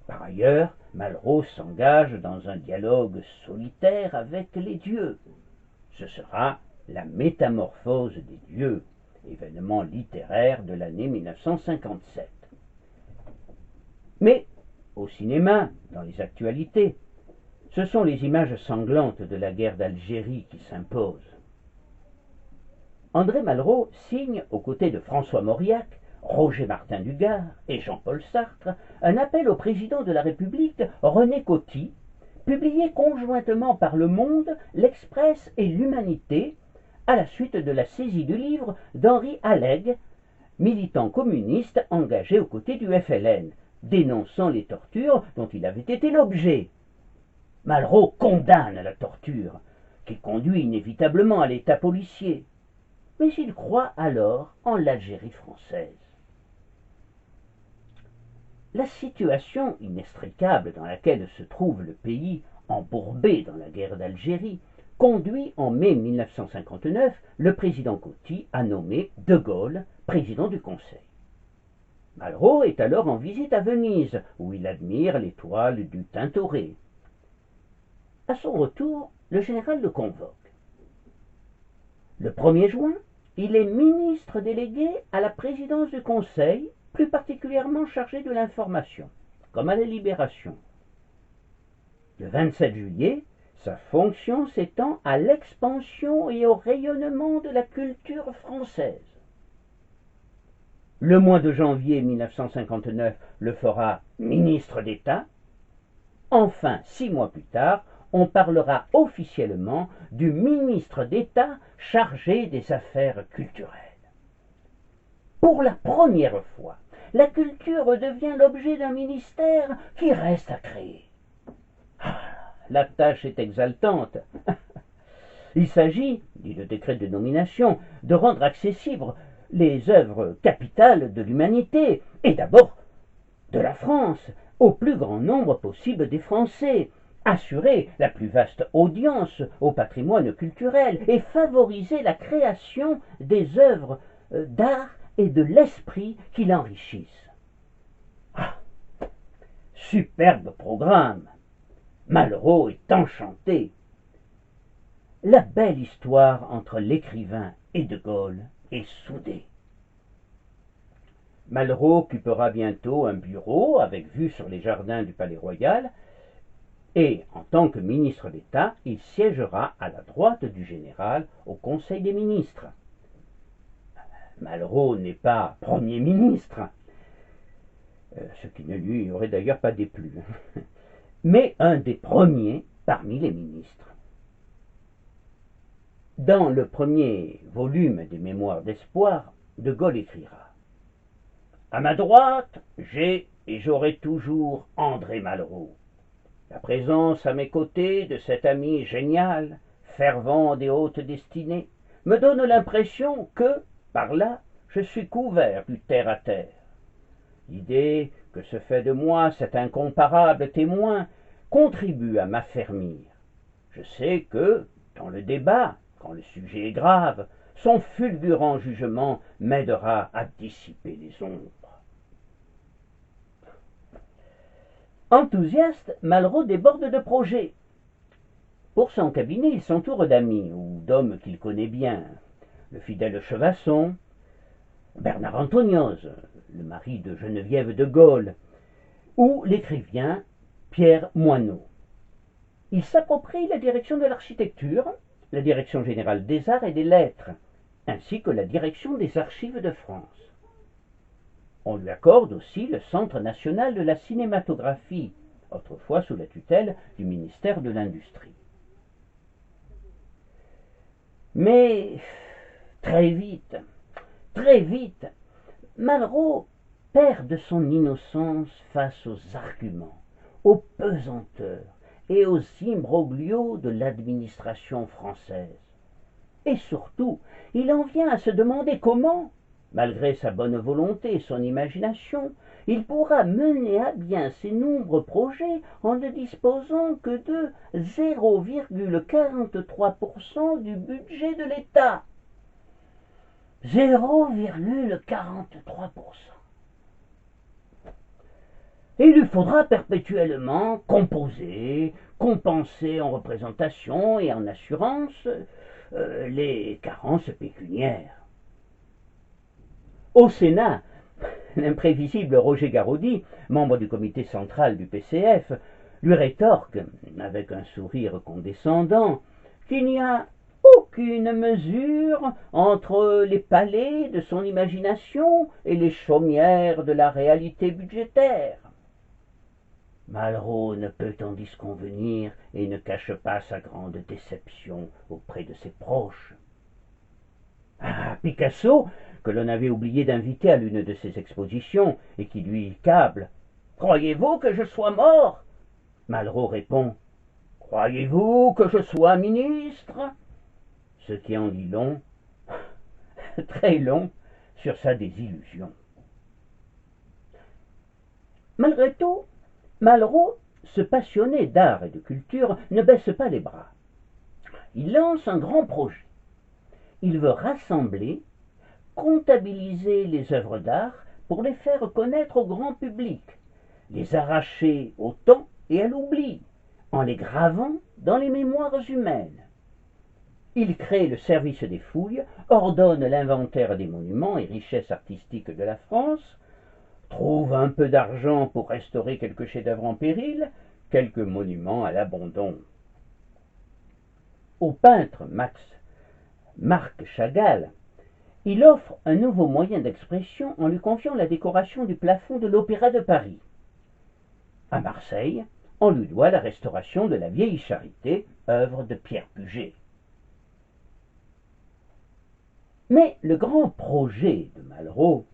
Par ailleurs, Malraux s'engage dans un dialogue solitaire avec les dieux. Ce sera la Métamorphose des dieux, événement littéraire de l'année 1957. Mais, au cinéma, dans les actualités, ce sont les images sanglantes de la guerre d'Algérie qui s'imposent. André Malraux signe, aux côtés de François Mauriac, Roger Martin Dugard et Jean-Paul Sartre, un appel au président de la République, René Coty, publié conjointement par Le Monde, L'Express et l'Humanité, à la suite de la saisie du livre d'Henri Alleg, militant communiste engagé aux côtés du FLN, dénonçant les tortures dont il avait été l'objet. Malraux condamne la torture, qui conduit inévitablement à l'état policier, mais il croit alors en l'Algérie française. La situation inextricable dans laquelle se trouve le pays, embourbé dans la guerre d'Algérie, conduit en mai 1959 le président Coty à nommer De Gaulle président du Conseil. Malraux est alors en visite à Venise, où il admire les toiles du Tintoret. À son retour, le général le convoque. Le 1er juin, il est ministre délégué à la présidence du Conseil, plus particulièrement chargé de l'information, comme à la Libération. Le 27 juillet, sa fonction s'étend à l'expansion et au rayonnement de la culture française. Le mois de janvier 1959 le fera ministre d'État. Enfin, 6 mois plus tard, on parlera officiellement du ministre d'État chargé des affaires culturelles. Pour la première fois, la culture devient l'objet d'un ministère qui reste à créer. La tâche est exaltante. Il s'agit, dit le décret de nomination, de rendre accessibles les œuvres capitales de l'humanité, et d'abord de la France, au plus grand nombre possible des Français, assurer la plus vaste audience au patrimoine culturel et favoriser la création des œuvres d'art et de l'esprit qui l'enrichissent. Ah, superbe programme! Malraux est enchanté. la belle histoire entre l'écrivain et De Gaulle est soudée. Malraux occupera bientôt un bureau avec vue sur les jardins du Palais Royal et, en tant que ministre d'État, il siégera à la droite du général au Conseil des ministres. Malraux n'est pas Premier ministre, ce qui ne lui aurait d'ailleurs pas déplu, mais un des premiers parmi les ministres. Dans le premier volume des Mémoires d'espoir, De Gaulle écrira: à ma droite, j'ai et j'aurai toujours André Malraux. La présence à mes côtés de cet ami génial, fervent des hautes destinées, me donne l'impression que, par là, je suis couvert du terre-à-terre. L'idée que se fait de moi cet incomparable témoin contribue à m'affermir. Je sais que, dans le débat, quand le sujet est grave, son fulgurant jugement m'aidera à dissiper les ombres. Enthousiaste, Malraux déborde de projets. Pour son cabinet, il s'entoure d'amis ou d'hommes qu'il connaît bien. Le fidèle Chevasson, Bernard Antonios, le mari de Geneviève de Gaulle, ou l'écrivain Pierre Moineau. Il s'approprie la direction de l'architecture, la direction générale des arts et des lettres, ainsi que la direction des archives de France. On lui accorde aussi le Centre national de la cinématographie, autrefois sous la tutelle du ministère de l'Industrie. Mais très vite, Malraux perd de son innocence face aux arguments, aux pesanteurs et aux imbroglios de l'administration française. Et surtout, il en vient à se demander comment, malgré sa bonne volonté et son imagination, il pourra mener à bien ses nombreux projets en ne disposant que de 0,43% du budget de l'État. 0,43%. Et il lui faudra perpétuellement composer, compenser en représentation et en assurance les carences pécuniaires. Au Sénat, l'imprévisible Roger Garaudy, membre du comité central du PCF, lui rétorque, avec un sourire condescendant, qu'il n'y a aucune mesure entre les palais de son imagination et les chaumières de la réalité budgétaire. Malraux ne peut en disconvenir et ne cache pas sa grande déception auprès de ses proches. Ah, Picasso, que l'on avait oublié d'inviter à l'une de ses expositions et qui lui câble: « Croyez-vous que je sois mort ?» Malraux répond: « Croyez-vous que je sois ministre ?» Ce qui en dit long, très long, sur sa désillusion. Malgré tout, Malraux, ce passionné d'art et de culture, ne baisse pas les bras. Il lance un grand projet. Il veut rassembler, comptabiliser les œuvres d'art pour les faire connaître au grand public, les arracher au temps et à l'oubli, en les gravant dans les mémoires humaines. Il crée le service des fouilles, ordonne l'inventaire des monuments et richesses artistiques de la France, trouve un peu d'argent pour restaurer quelques chefs-d'œuvre en péril, quelques monuments à l'abandon. Au peintre Marc Chagall, il offre un nouveau moyen d'expression en lui confiant la décoration du plafond de l'Opéra de Paris. À Marseille, on lui doit la restauration de la Vieille Charité, œuvre de Pierre Puget. Mais le grand projet de Malraux,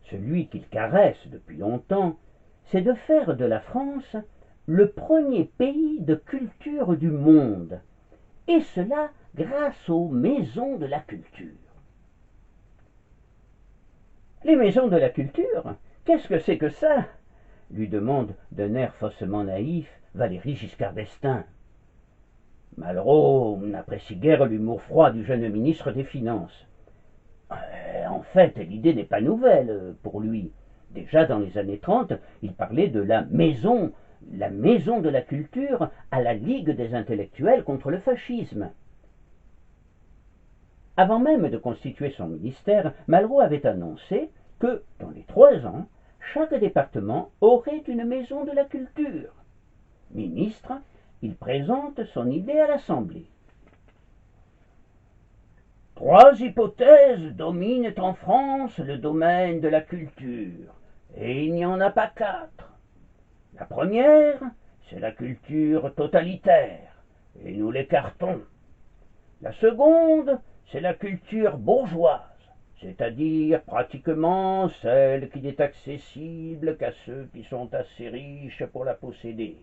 celui qu'il caresse depuis longtemps, c'est de faire de la France le premier pays de culture du monde, et cela grâce aux maisons de la culture. Les maisons de la culture, qu'est-ce que c'est que ça ? Lui demande d'un air faussement naïf Valéry Giscard d'Estaing. Malraux n'apprécie guère l'humour froid du jeune ministre des Finances. En fait, l'idée n'est pas nouvelle pour lui. Déjà dans les années 30, il parlait de la maison de la culture à la Ligue des intellectuels contre le fascisme. Avant même de constituer son ministère, Malraux avait annoncé que, dans les 3 ans, chaque département aurait une maison de la culture. Ministre, il présente son idée à l'Assemblée. 3 hypothèses dominent en France le domaine de la culture, et il n'y en a pas 4. La première, c'est la culture totalitaire, et nous l'écartons. La seconde, c'est la culture bourgeoise, c'est-à-dire pratiquement celle qui n'est accessible qu'à ceux qui sont assez riches pour la posséder.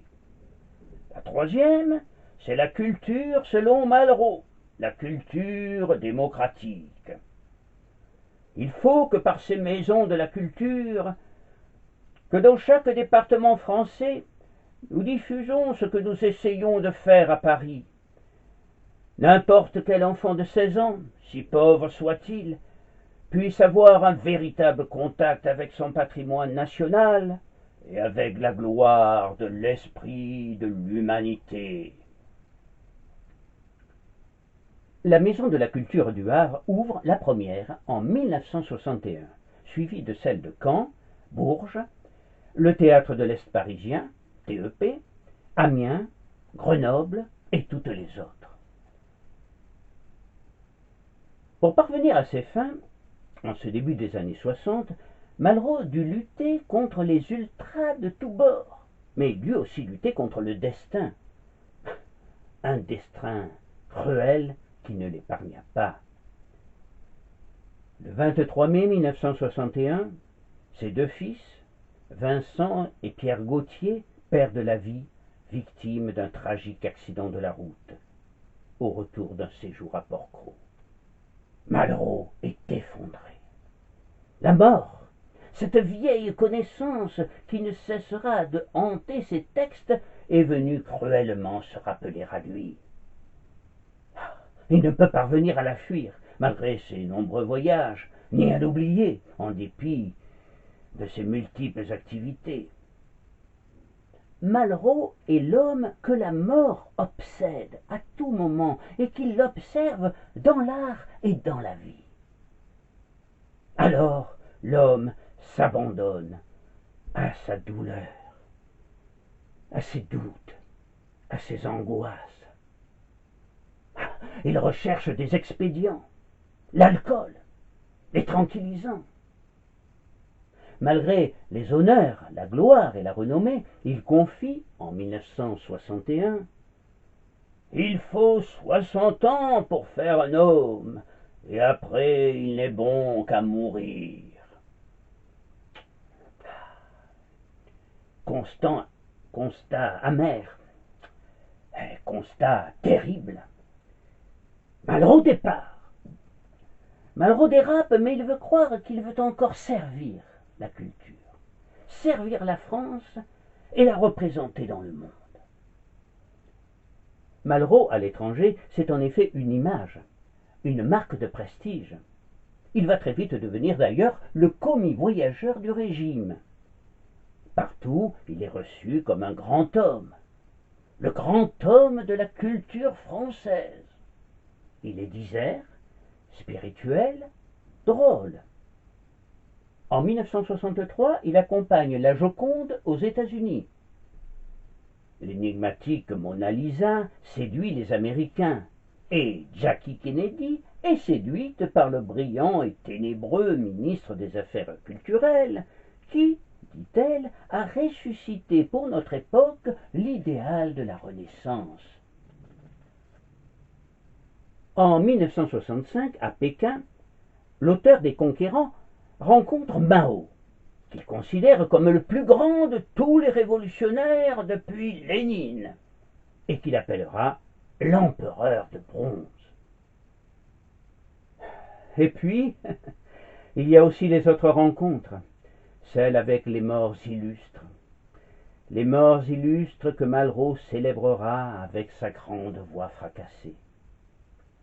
La troisième, c'est la culture selon Malraux, la culture démocratique. Il faut que par ces maisons de la culture, que dans chaque département français, nous diffusons ce que nous essayons de faire à Paris. N'importe quel enfant de 16 ans, si pauvre soit-il, puisse avoir un véritable contact avec son patrimoine national et avec la gloire de l'esprit de l'humanité. La Maison de la Culture du Havre ouvre la première en 1961, suivie de celles de Caen, Bourges, le Théâtre de l'Est parisien, TEP, Amiens, Grenoble et toutes les autres. Pour parvenir à ses fins, en ce début des années 60, Malraux dut lutter contre les ultras de tous bords, mais il dut aussi lutter contre le destin. Un destin cruel qui ne l'épargna pas. Le 23 mai 1961, ses 2 fils, Vincent et Pierre Gauthier, perdent la vie, victimes d'un tragique accident de la route, au retour d'un séjour à Port-Cros. Malraux est effondré. La mort, cette vieille connaissance qui ne cessera de hanter ses textes, est venue cruellement se rappeler à lui. Il ne peut parvenir à la fuir, malgré ses nombreux voyages, ni à l'oublier, en dépit de ses multiples activités. Malraux est l'homme que la mort obsède à tout moment et qui l'observe dans l'art et dans la vie. Alors l'homme s'abandonne à sa douleur, à ses doutes, à ses angoisses. Il recherche des expédients, l'alcool, les tranquillisants. Malgré les honneurs, la gloire et la renommée, il confie, en 1961, « Il faut 60 ans pour faire un homme, et après il n'est bon qu'à mourir. » Constat amer, constat terrible. Malraux départ. Malraux dérape, mais il veut croire qu'il veut encore servir la culture, servir la France et la représenter dans le monde. Malraux, à l'étranger, c'est en effet une image, une marque de prestige. Il va très vite devenir d'ailleurs le commis voyageur du régime. Partout, il est reçu comme un grand homme, le grand homme de la culture française. Il est disert, spirituel, drôle. En 1963, il accompagne la Joconde aux États-Unis. L'énigmatique Mona Lisa séduit les Américains, et Jackie Kennedy est séduite par le brillant et ténébreux ministre des Affaires culturelles, qui, dit-elle, a ressuscité pour notre époque l'idéal de la Renaissance. En 1965, à Pékin, l'auteur des Conquérants rencontre Mao, qu'il considère comme le plus grand de tous les révolutionnaires depuis Lénine, et qu'il appellera l'empereur de bronze. Et puis, il y a aussi les autres rencontres, celles avec les morts illustres que Malraux célébrera avec sa grande voix fracassée.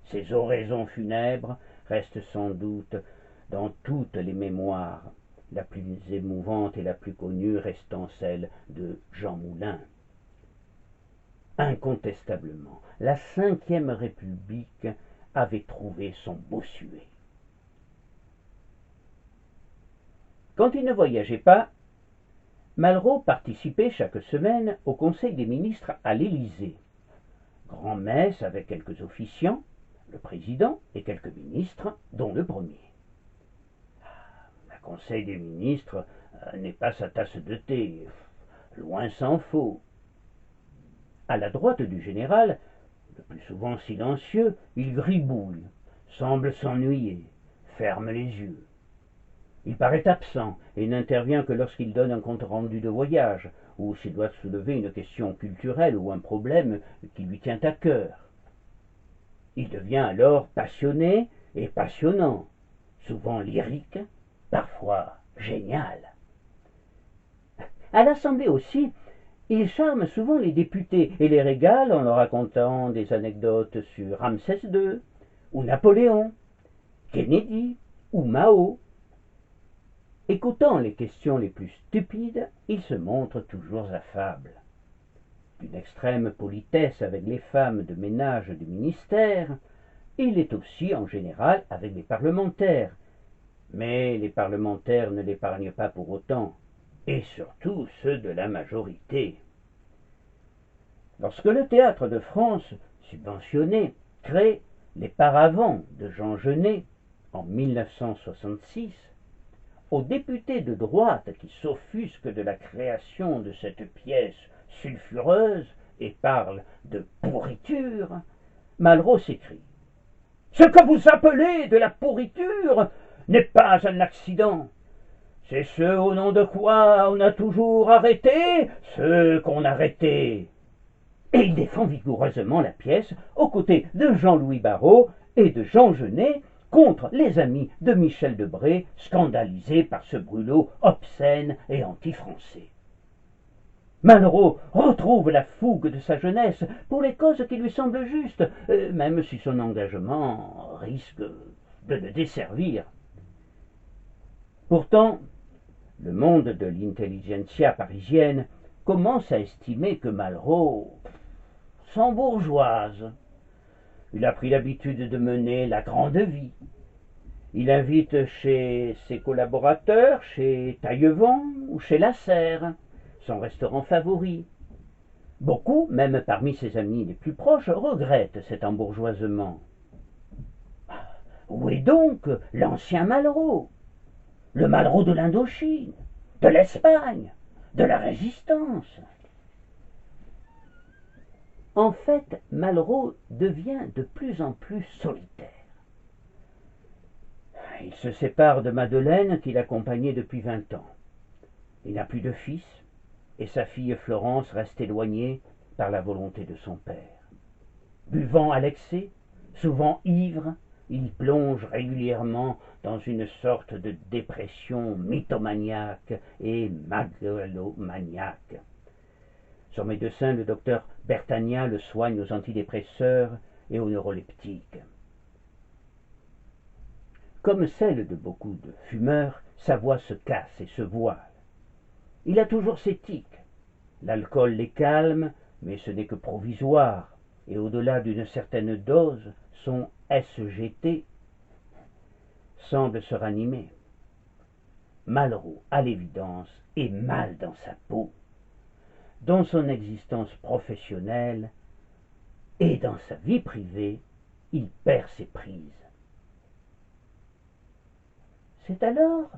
Ces oraisons funèbres restent sans doute dans toutes les mémoires, la plus émouvante et la plus connue restant celle de Jean Moulin. Incontestablement, la Ve République avait trouvé son Bossuet. Quand il ne voyageait pas, Malraux participait chaque semaine au Conseil des ministres à l'Élysée. Grand-messe avec quelques officiants, le président et quelques ministres, dont le premier. Le Conseil des ministres n'est pas sa tasse de thé, loin s'en faut. À la droite du général, le plus souvent silencieux, il gribouille, semble s'ennuyer, ferme les yeux. Il paraît absent et n'intervient que lorsqu'il donne un compte-rendu de voyage, ou s'il doit soulever une question culturelle ou un problème qui lui tient à cœur. Il devient alors passionné et passionnant, souvent lyrique, parfois génial. À l'Assemblée aussi, il charme souvent les députés et les régale en leur racontant des anecdotes sur Ramsès II, ou Napoléon, Kennedy ou Mao. Écoutant les questions les plus stupides, il se montre toujours affable. D'une extrême politesse avec les femmes de ménage du ministère, il est aussi en général avec les parlementaires. Mais les parlementaires ne l'épargnent pas pour autant, et surtout ceux de la majorité. Lorsque le Théâtre de France, subventionné, crée Les Paravents de Jean Genet en 1966, aux députés de droite qui s'offusquent de la création de cette pièce sulfureuse et parlent de pourriture, Malraux s'écrie « Ce que vous appelez de la pourriture n'est pas un accident. C'est ce au nom de quoi on a toujours arrêté ceux qu'on arrêtait. » Et il défend vigoureusement la pièce aux côtés de Jean-Louis Barrault et de Jean Genet, contre les amis de Michel Debré, scandalisés par ce brûlot obscène et anti-français. Malraux retrouve la fougue de sa jeunesse pour les causes qui lui semblent justes, même si son engagement risque de le desservir. Pourtant, le monde de l'intelligentsia parisienne commence à estimer que Malraux s'embourgeoise. Il a pris l'habitude de mener la grande vie. Il invite chez ses collaborateurs, chez Taillevent ou chez Lasserre, son restaurant favori. Beaucoup, même parmi ses amis les plus proches, regrettent cet embourgeoisement. Où est donc l'ancien Malraux? Le Malraux de l'Indochine, de l'Espagne, de la Résistance? En fait, Malraux devient de plus en plus solitaire. Il se sépare de Madeleine qu'il accompagnait depuis 20 ans. Il n'a plus de fils, et sa fille Florence reste éloignée par la volonté de son père. Buvant à l'excès, souvent ivre, il plonge régulièrement dans une sorte de dépression mythomaniaque et mégalomaniaque. Son médecin, le docteur Bertagnin, le soigne aux antidépresseurs et aux neuroleptiques. Comme celle de beaucoup de fumeurs, sa voix se casse et se voile. Il a toujours ses tics. L'alcool les calme, mais ce n'est que provisoire, et au-delà d'une certaine dose, son SGT semble se ranimer. Malraux, à l'évidence, est mal dans sa peau, dans son existence professionnelle et dans sa vie privée, il perd ses prises. C'est alors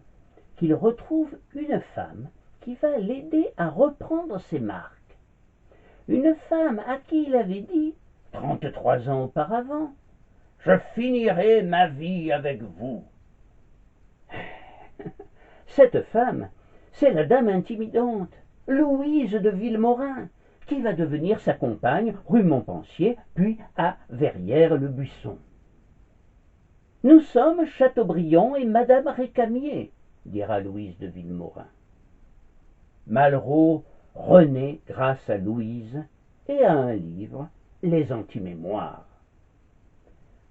qu'il retrouve une femme qui va l'aider à reprendre ses marques. Une femme à qui il avait dit, 33 ans auparavant, « Je finirai ma vie avec vous. » Cette femme, c'est la dame intimidante, Louise de Vilmorin, qui va devenir sa compagne rue Montpensier, puis à Verrières-le-Buisson. « Nous sommes Chateaubriand et Madame Récamier, » dira Louise de Vilmorin. Malraux renaît grâce à Louise et à un livre, Les Antimémoires.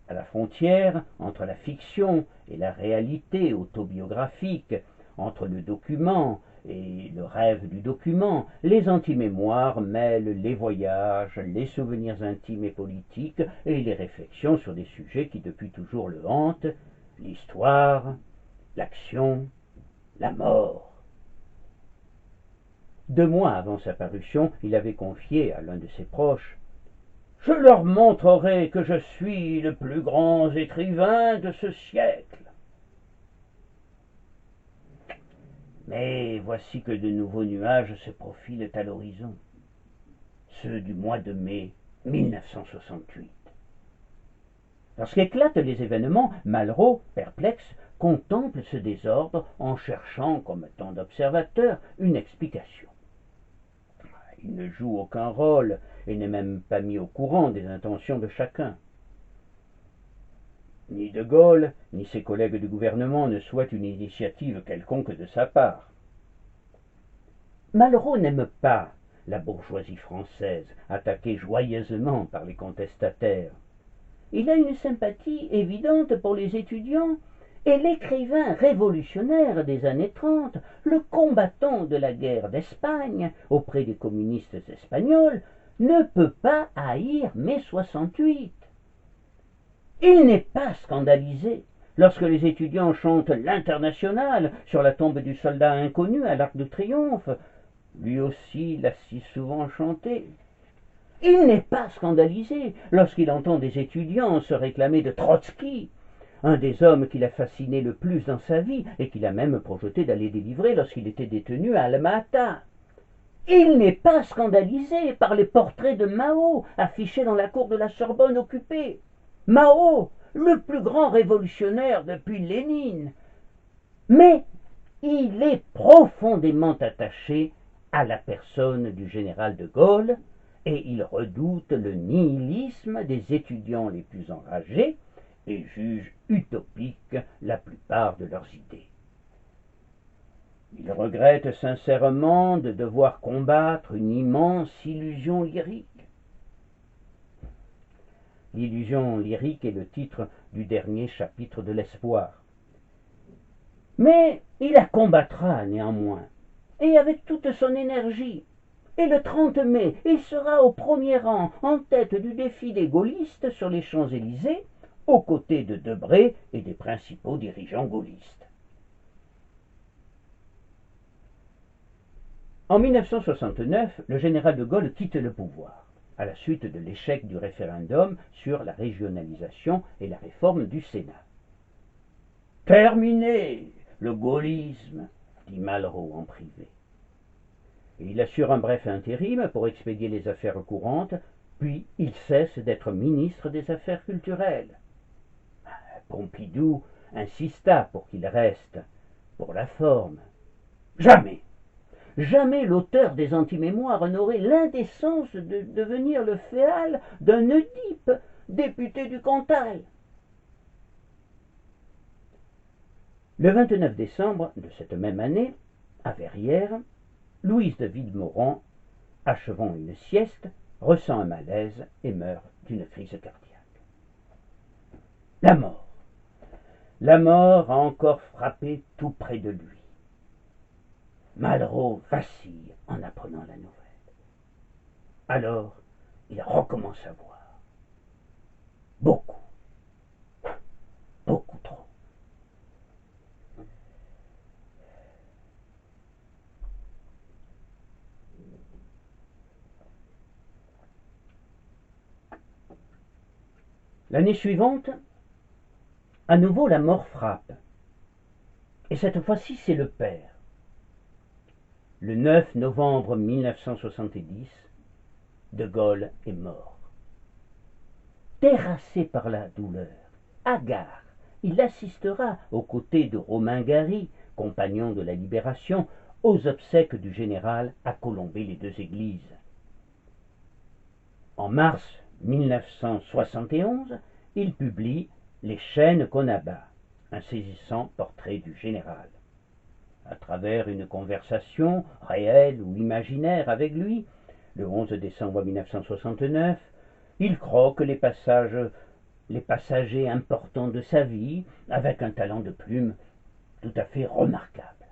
À la frontière entre la fiction et la réalité autobiographique, Entre le document et le rêve du document, les antimémoires mêlent les voyages, les souvenirs intimes et politiques et les réflexions sur des sujets qui depuis toujours le hantent, l'histoire, l'action, la mort. 2 mois avant sa parution, il avait confié à l'un de ses proches: « Je leur montrerai que je suis le plus grand écrivain de ce siècle. » Mais voici que de nouveaux nuages se profilent à l'horizon, ceux du mois de mai 1968. Lorsqu'éclatent les événements, Malraux, perplexe, contemple ce désordre en cherchant, comme tant d'observateurs, une explication. Il ne joue aucun rôle et n'est même pas mis au courant des intentions de chacun. Ni De Gaulle, ni ses collègues du gouvernement ne souhaitent une initiative quelconque de sa part. Malraux n'aime pas la bourgeoisie française, attaquée joyeusement par les contestataires. Il a une sympathie évidente pour les étudiants, et l'écrivain révolutionnaire des années 30, le combattant de la guerre d'Espagne auprès des communistes espagnols, ne peut pas haïr mai 68. Il n'est pas scandalisé lorsque les étudiants chantent l'Internationale sur la tombe du soldat inconnu à l'Arc de Triomphe. Lui aussi l'a si souvent chanté. Il n'est pas scandalisé lorsqu'il entend des étudiants se réclamer de Trotsky, un des hommes qui l'a fasciné le plus dans sa vie et qu'il a même projeté d'aller délivrer lorsqu'il était détenu à Alma-Ata. Il n'est pas scandalisé par les portraits de Mao affichés dans la cour de la Sorbonne occupée. Mao, le plus grand révolutionnaire depuis Lénine. Mais il est profondément attaché à la personne du général de Gaulle et il redoute le nihilisme des étudiants les plus enragés et juge utopique la plupart de leurs idées. Il regrette sincèrement de devoir combattre une immense illusion lyrique. L'illusion lyrique est le titre du dernier chapitre de l'Espoir. Mais il la combattra néanmoins, et avec toute son énergie. Et le 30 mai, il sera au premier rang, en tête du défilé gaulliste sur les Champs-Élysées, aux côtés de Debré et des principaux dirigeants gaullistes. En 1969, le général de Gaulle quitte le pouvoir, à la suite de l'échec du référendum sur la régionalisation et la réforme du Sénat. « Terminé le gaullisme !» dit Malraux en privé. Et il assure un bref intérim pour expédier les affaires courantes, puis il cesse d'être ministre des Affaires culturelles. Pompidou insista pour qu'il reste, pour la forme. Jamais, jamais l'auteur des antimémoires n'aurait l'indécence de devenir le féal d'un Oedipe, député du Cantal. Le 29 décembre de cette même année, à Verrières, Louise de Villemaurin, achevant une sieste, ressent un malaise et meurt d'une crise cardiaque. La mort. La mort a encore frappé tout près de lui. Malraux vacille en apprenant la nouvelle. Alors, il recommence à voir. Beaucoup. Beaucoup trop. L'année suivante, à nouveau la mort frappe. Et cette fois-ci, c'est le père. Le 9 novembre 1970, De Gaulle est mort. Terrassé par la douleur, hagard, il assistera aux côtés de Romain Gary, compagnon de la Libération, aux obsèques du général à Colombey-les-Deux-Églises. En mars 1971, il publie Les chaînes qu'on abat, un saisissant portrait du général. À travers une conversation, réelle ou imaginaire avec lui, le 11 décembre 1969, il croque les passagers importants de sa vie avec un talent de plume tout à fait remarquable.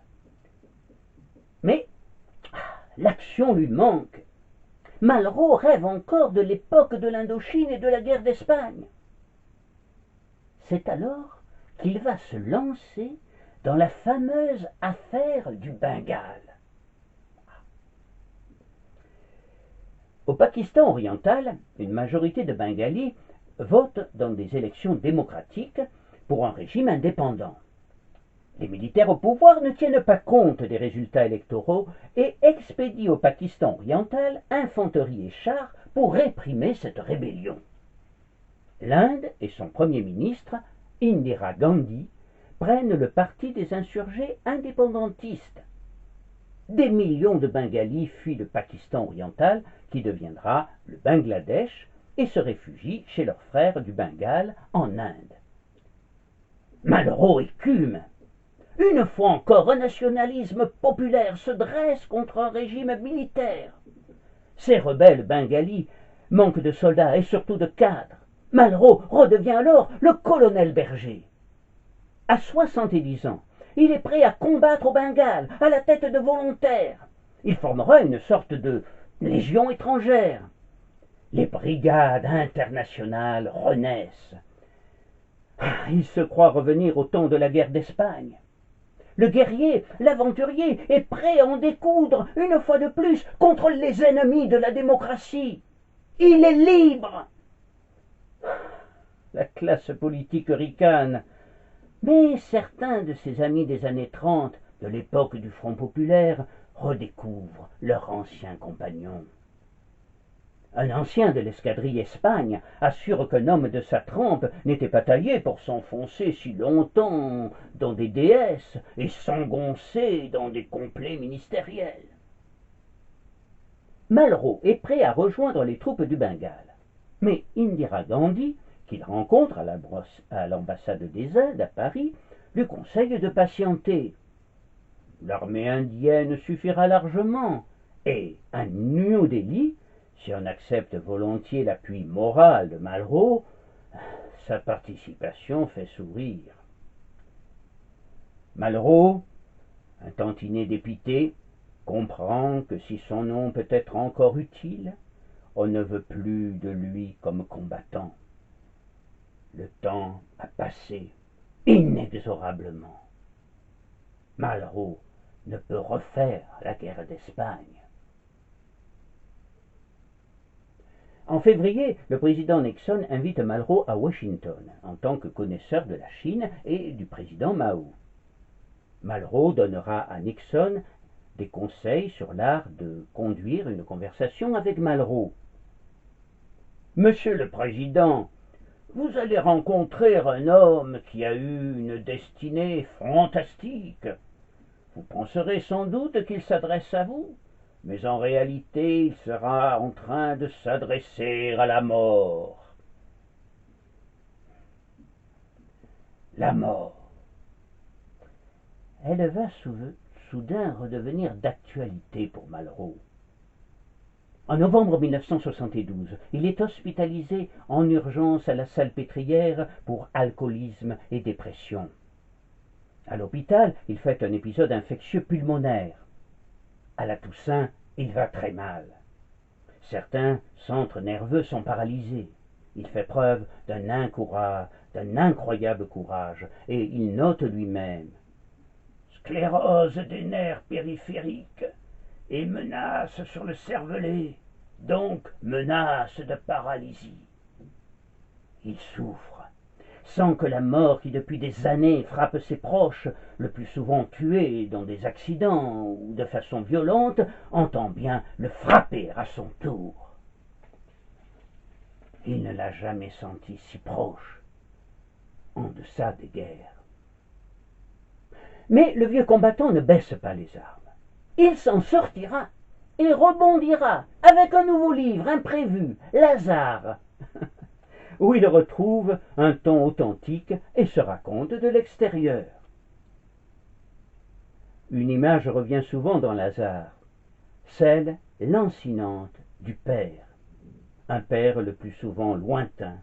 l'imagination lui manque. Malraux rêve encore de l'époque de l'Indochine et de la guerre d'Espagne. C'est alors qu'il va se lancer dans la fameuse affaire du Bengale. Au Pakistan oriental, une majorité de Bengalis votent dans des élections démocratiques pour un régime indépendant. Les militaires au pouvoir ne tiennent pas compte des résultats électoraux et expédient au Pakistan oriental infanterie et chars pour réprimer cette rébellion. L'Inde et son premier ministre, Indira Gandhi, prennent le parti des insurgés indépendantistes. Des millions de Bengalis fuient le Pakistan oriental, qui deviendra le Bangladesh, et se réfugient chez leurs frères du Bengale en Inde. Malraux écume. Une fois encore, un nationalisme populaire se dresse contre un régime militaire. Ces rebelles bengalis manquent de soldats et surtout de cadres. Malraux redevient alors le colonel Berger. À 70 ans, il est prêt à combattre au Bengale, à la tête de volontaires. Il formera une sorte de légion étrangère. Les brigades internationales renaissent. Il se croit revenir au temps de la guerre d'Espagne. Le guerrier, l'aventurier est prêt à en découdre une fois de plus contre les ennemis de la démocratie. Il est libre. La classe politique ricane. Mais certains de ses amis des années 30, de l'époque du Front populaire, redécouvrent leur ancien compagnon. Un ancien de l'escadrille Espagne assure qu'un homme de sa trempe n'était pas taillé pour s'enfoncer si longtemps dans des déesses et s'engoncer dans des complets ministériels. Malraux est prêt à rejoindre les troupes du Bengale, mais Indira Gandhi, qu'il rencontre à l'ambassade des Indes à Paris, lui conseille de patienter. L'armée indienne suffira largement, et à New Delhi, si on accepte volontiers l'appui moral de Malraux, sa participation fait sourire. Malraux, un tantinet dépité, comprend que si son nom peut être encore utile, on ne veut plus de lui comme combattant. Le temps a passé inexorablement. Malraux ne peut refaire la guerre d'Espagne. En février, le président Nixon invite Malraux à Washington en tant que connaisseur de la Chine et du président Mao. Malraux donnera à Nixon des conseils sur l'art de conduire une conversation avec Malraux. « Monsieur le Président, vous allez rencontrer un homme qui a eu une destinée fantastique. Vous penserez sans doute qu'il s'adresse à vous, mais en réalité il sera en train de s'adresser à la mort. » La mort. Elle va soudain redevenir d'actualité pour Malraux. En novembre 1972, il est hospitalisé en urgence à la Salpêtrière pour alcoolisme et dépression. À l'hôpital, il fait un épisode infectieux pulmonaire. À la Toussaint, il va très mal. Certains centres nerveux sont paralysés. Il fait preuve d'un incroyable courage et il note lui-même « sclérose des nerfs périphériques » et menace sur le cervelet, donc menace de paralysie. Il souffre, sent que la mort qui depuis des années frappe ses proches, le plus souvent tués dans des accidents ou de façon violente, entend bien le frapper à son tour. Il ne l'a jamais senti si proche, en deçà des guerres. Mais le vieux combattant ne baisse pas les armes. Il s'en sortira et rebondira avec un nouveau livre imprévu, Lazare, où il retrouve un ton authentique et se raconte de l'extérieur. Une image revient souvent dans Lazare, celle lancinante du père, un père le plus souvent lointain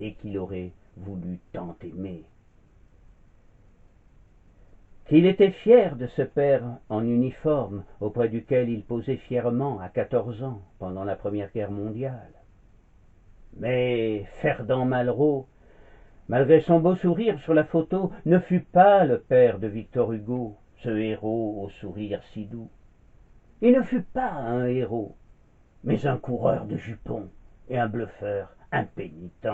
et qu'il aurait voulu tant aimer. qu'il était fier de ce père en uniforme auprès duquel il posait fièrement à 14 ans pendant la Première Guerre mondiale. Mais Ferdinand Malraux, malgré son beau sourire sur la photo, ne fut pas le père de Victor Hugo, ce héros au sourire si doux. Il ne fut pas un héros, mais un coureur de jupons et un bluffeur impénitent.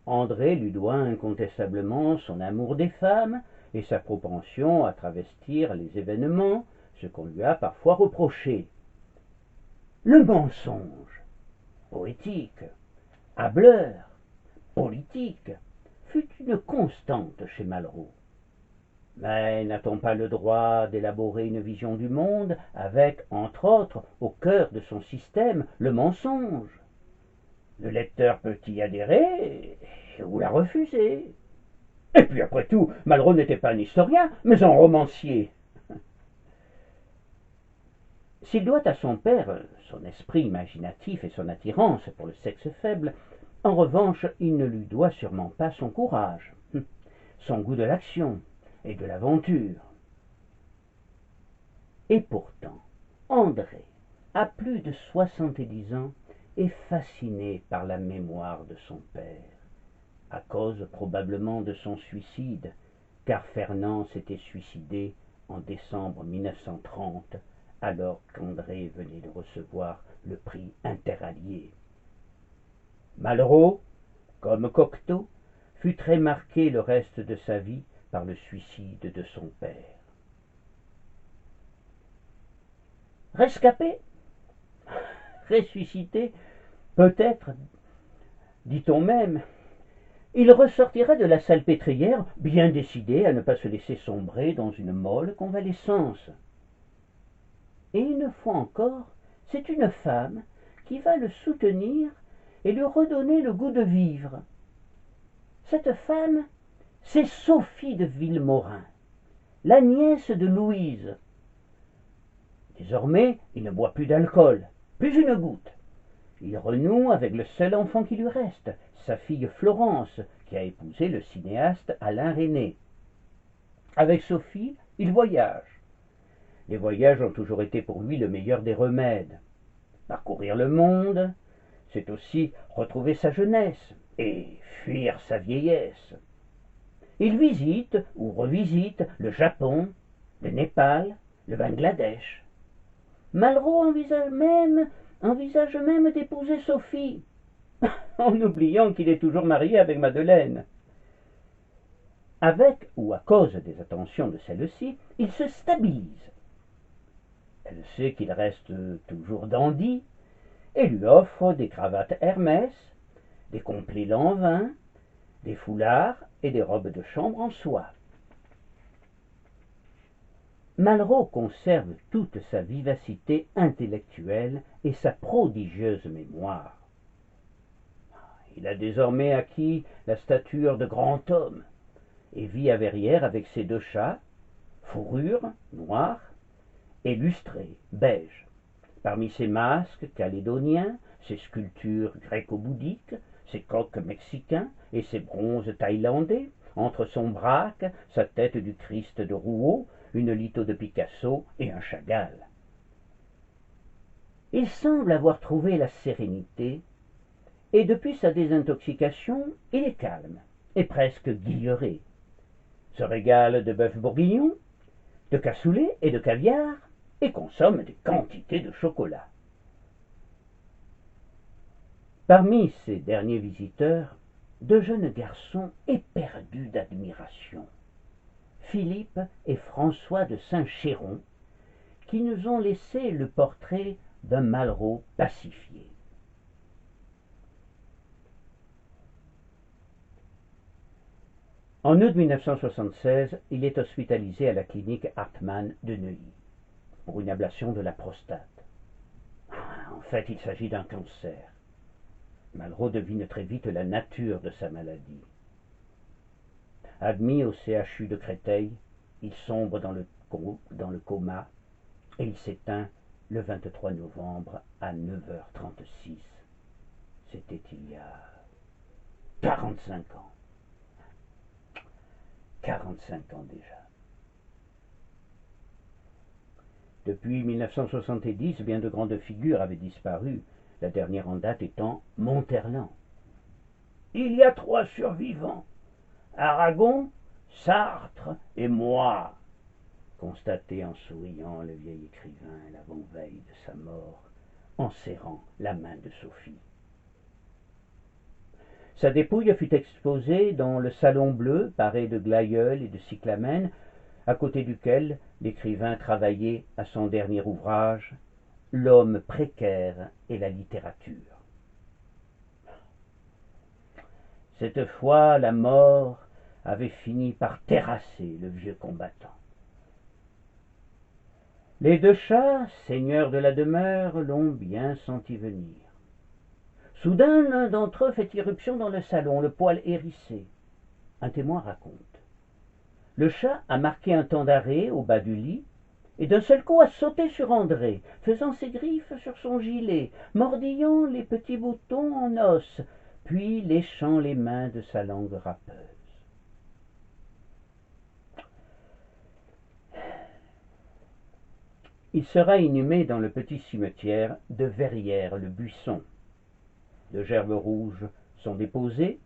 André lui doit incontestablement son amour des femmes et sa propension à travestir les événements, ce qu'on lui a parfois reproché. Le mensonge, poétique, hâbleur, politique, fut une constante chez Malraux. Mais n'a-t-on pas le droit d'élaborer une vision du monde avec, entre autres, au cœur de son système, le mensonge? Le lecteur peut y adhérer ou la refuser. Et puis après tout, Malraux n'était pas un historien, mais un romancier. S'il doit à son père son esprit imaginatif et son attirance pour le sexe faible, en revanche, il ne lui doit sûrement pas son courage, son goût de l'action et de l'aventure. Et pourtant, André, à plus de 70 ans, est fasciné par la mémoire de son père, à cause probablement de son suicide, car Fernand s'était suicidé en décembre 1930, alors qu'André venait de recevoir le prix interallié. Malraux, comme Cocteau, fut très marqué le reste de sa vie par le suicide de son père. Rescapé, ressuscité, peut-être, dit-on même, il ressortira de la salpêtrière bien décidé à ne pas se laisser sombrer dans une molle convalescence. Et une fois encore, c'est une femme qui va le soutenir et lui redonner le goût de vivre. Cette femme, c'est Sophie de Vilmorin, la nièce de Louise. Désormais, il ne boit plus d'alcool, plus une goutte. Il renoue avec le seul enfant qui lui reste, sa fille Florence, qui a épousé le cinéaste Alain Resnais. Avec Sophie, il voyage. Les voyages ont toujours été pour lui le meilleur des remèdes. Parcourir le monde, c'est aussi retrouver sa jeunesse et fuir sa vieillesse. Il visite ou revisite le Japon, le Népal, le Bangladesh. Malraux envisage même d'épouser Sophie, en oubliant qu'il est toujours marié avec Madeleine. Avec ou à cause des attentions de celle-ci, il se stabilise. Elle sait qu'il reste toujours dandy et lui offre des cravates Hermès, des complets Lanvin, des foulards et des robes de chambre en soie. Malraux conserve toute sa vivacité intellectuelle et sa prodigieuse mémoire. Il a désormais acquis la stature de grand homme et vit à Verrières avec ses 2 chats, Fourrure, noir, et Lustré, beige. Parmi ses masques calédoniens, ses sculptures gréco-bouddhiques, ses coqs mexicains et ses bronzes thaïlandais, entre son braque, sa tête du Christ de Rouault, une litho de Picasso et un Chagall. Il semble avoir trouvé la sérénité, et depuis sa désintoxication, il est calme et presque guilleré. Se régale de bœuf bourguignon, de cassoulet et de caviar, et consomme des quantités de chocolat. Parmi ces derniers visiteurs, 2 jeunes garçons éperdus d'admiration, Philippe et François de Saint-Chéron, qui nous ont laissé le portrait d'un Malraux pacifié. En août 1976, il est hospitalisé à la clinique Hartmann de Neuilly pour une ablation de la prostate. En fait, il s'agit d'un cancer. Malraux devine très vite la nature de sa maladie. Admis au CHU de Créteil, il sombre dans le coma et il s'éteint le 23 novembre à 9h36. C'était il y a 45 ans. 45 ans déjà. Depuis 1970, bien de grandes figures avaient disparu, la dernière en date étant Monterland. Il y a 3 survivants, Aragon, Sartre et moi, constatait en souriant le vieil écrivain l'avant-veille de sa mort, en serrant la main de Sophie. Sa dépouille fut exposée dans le salon bleu, paré de glaïeuls et de cyclamènes, à côté duquel l'écrivain travaillait à son dernier ouvrage, L'homme précaire et la littérature. Cette fois, la mort avait fini par terrasser le vieux combattant. Les 2 chats, seigneurs de la demeure, l'ont bien senti venir. Soudain, l'un d'entre eux fait irruption dans le salon, le poil hérissé. Un témoin raconte. Le chat a marqué un temps d'arrêt au bas du lit, et d'un seul coup a sauté sur André, faisant ses griffes sur son gilet, mordillant les petits boutons en os, puis léchant les mains de sa langue râpeuse. Il sera inhumé dans le petit cimetière de Verrières-le-Buisson. 2 gerbes rouges sont déposées,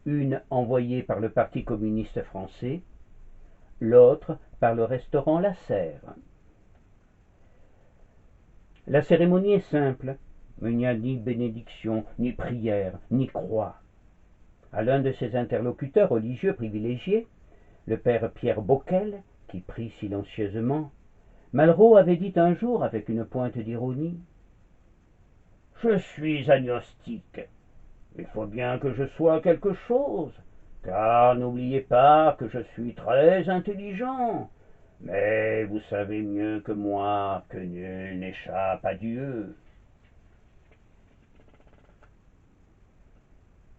une envoyée par le Parti communiste français, l'autre par le restaurant La Serre. La cérémonie est simple, il n'y a ni bénédiction, ni prière, ni croix. À l'un de ses interlocuteurs religieux privilégiés, le père Pierre Boquel, qui prie silencieusement, Malraux avait dit un jour avec une pointe d'ironie « Je suis agnostique. Il faut bien que je sois quelque chose, car n'oubliez pas que je suis très intelligent. Mais vous savez mieux que moi que nul n'échappe à Dieu. »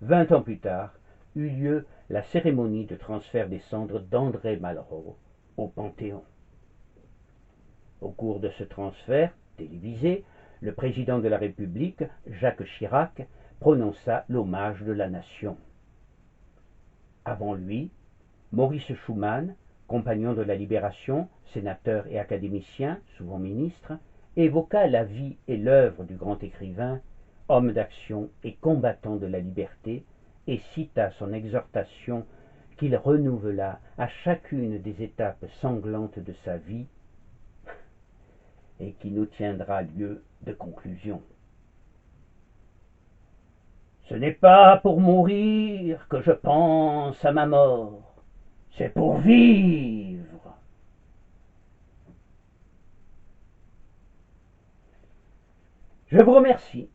20 ans plus tard, eut lieu la cérémonie de transfert des cendres d'André Malraux au Panthéon. Au cours de ce transfert, télévisé, le président de la République, Jacques Chirac, prononça l'hommage de la nation. Avant lui, Maurice Schumann, compagnon de la Libération, sénateur et académicien, souvent ministre, évoqua la vie et l'œuvre du grand écrivain, homme d'action et combattant de la liberté, et cita son exhortation qu'il renouvela à chacune des étapes sanglantes de sa vie et qui nous tiendra lieu de conclusion. Ce n'est pas pour mourir que je pense à ma mort, c'est pour vivre. Je vous remercie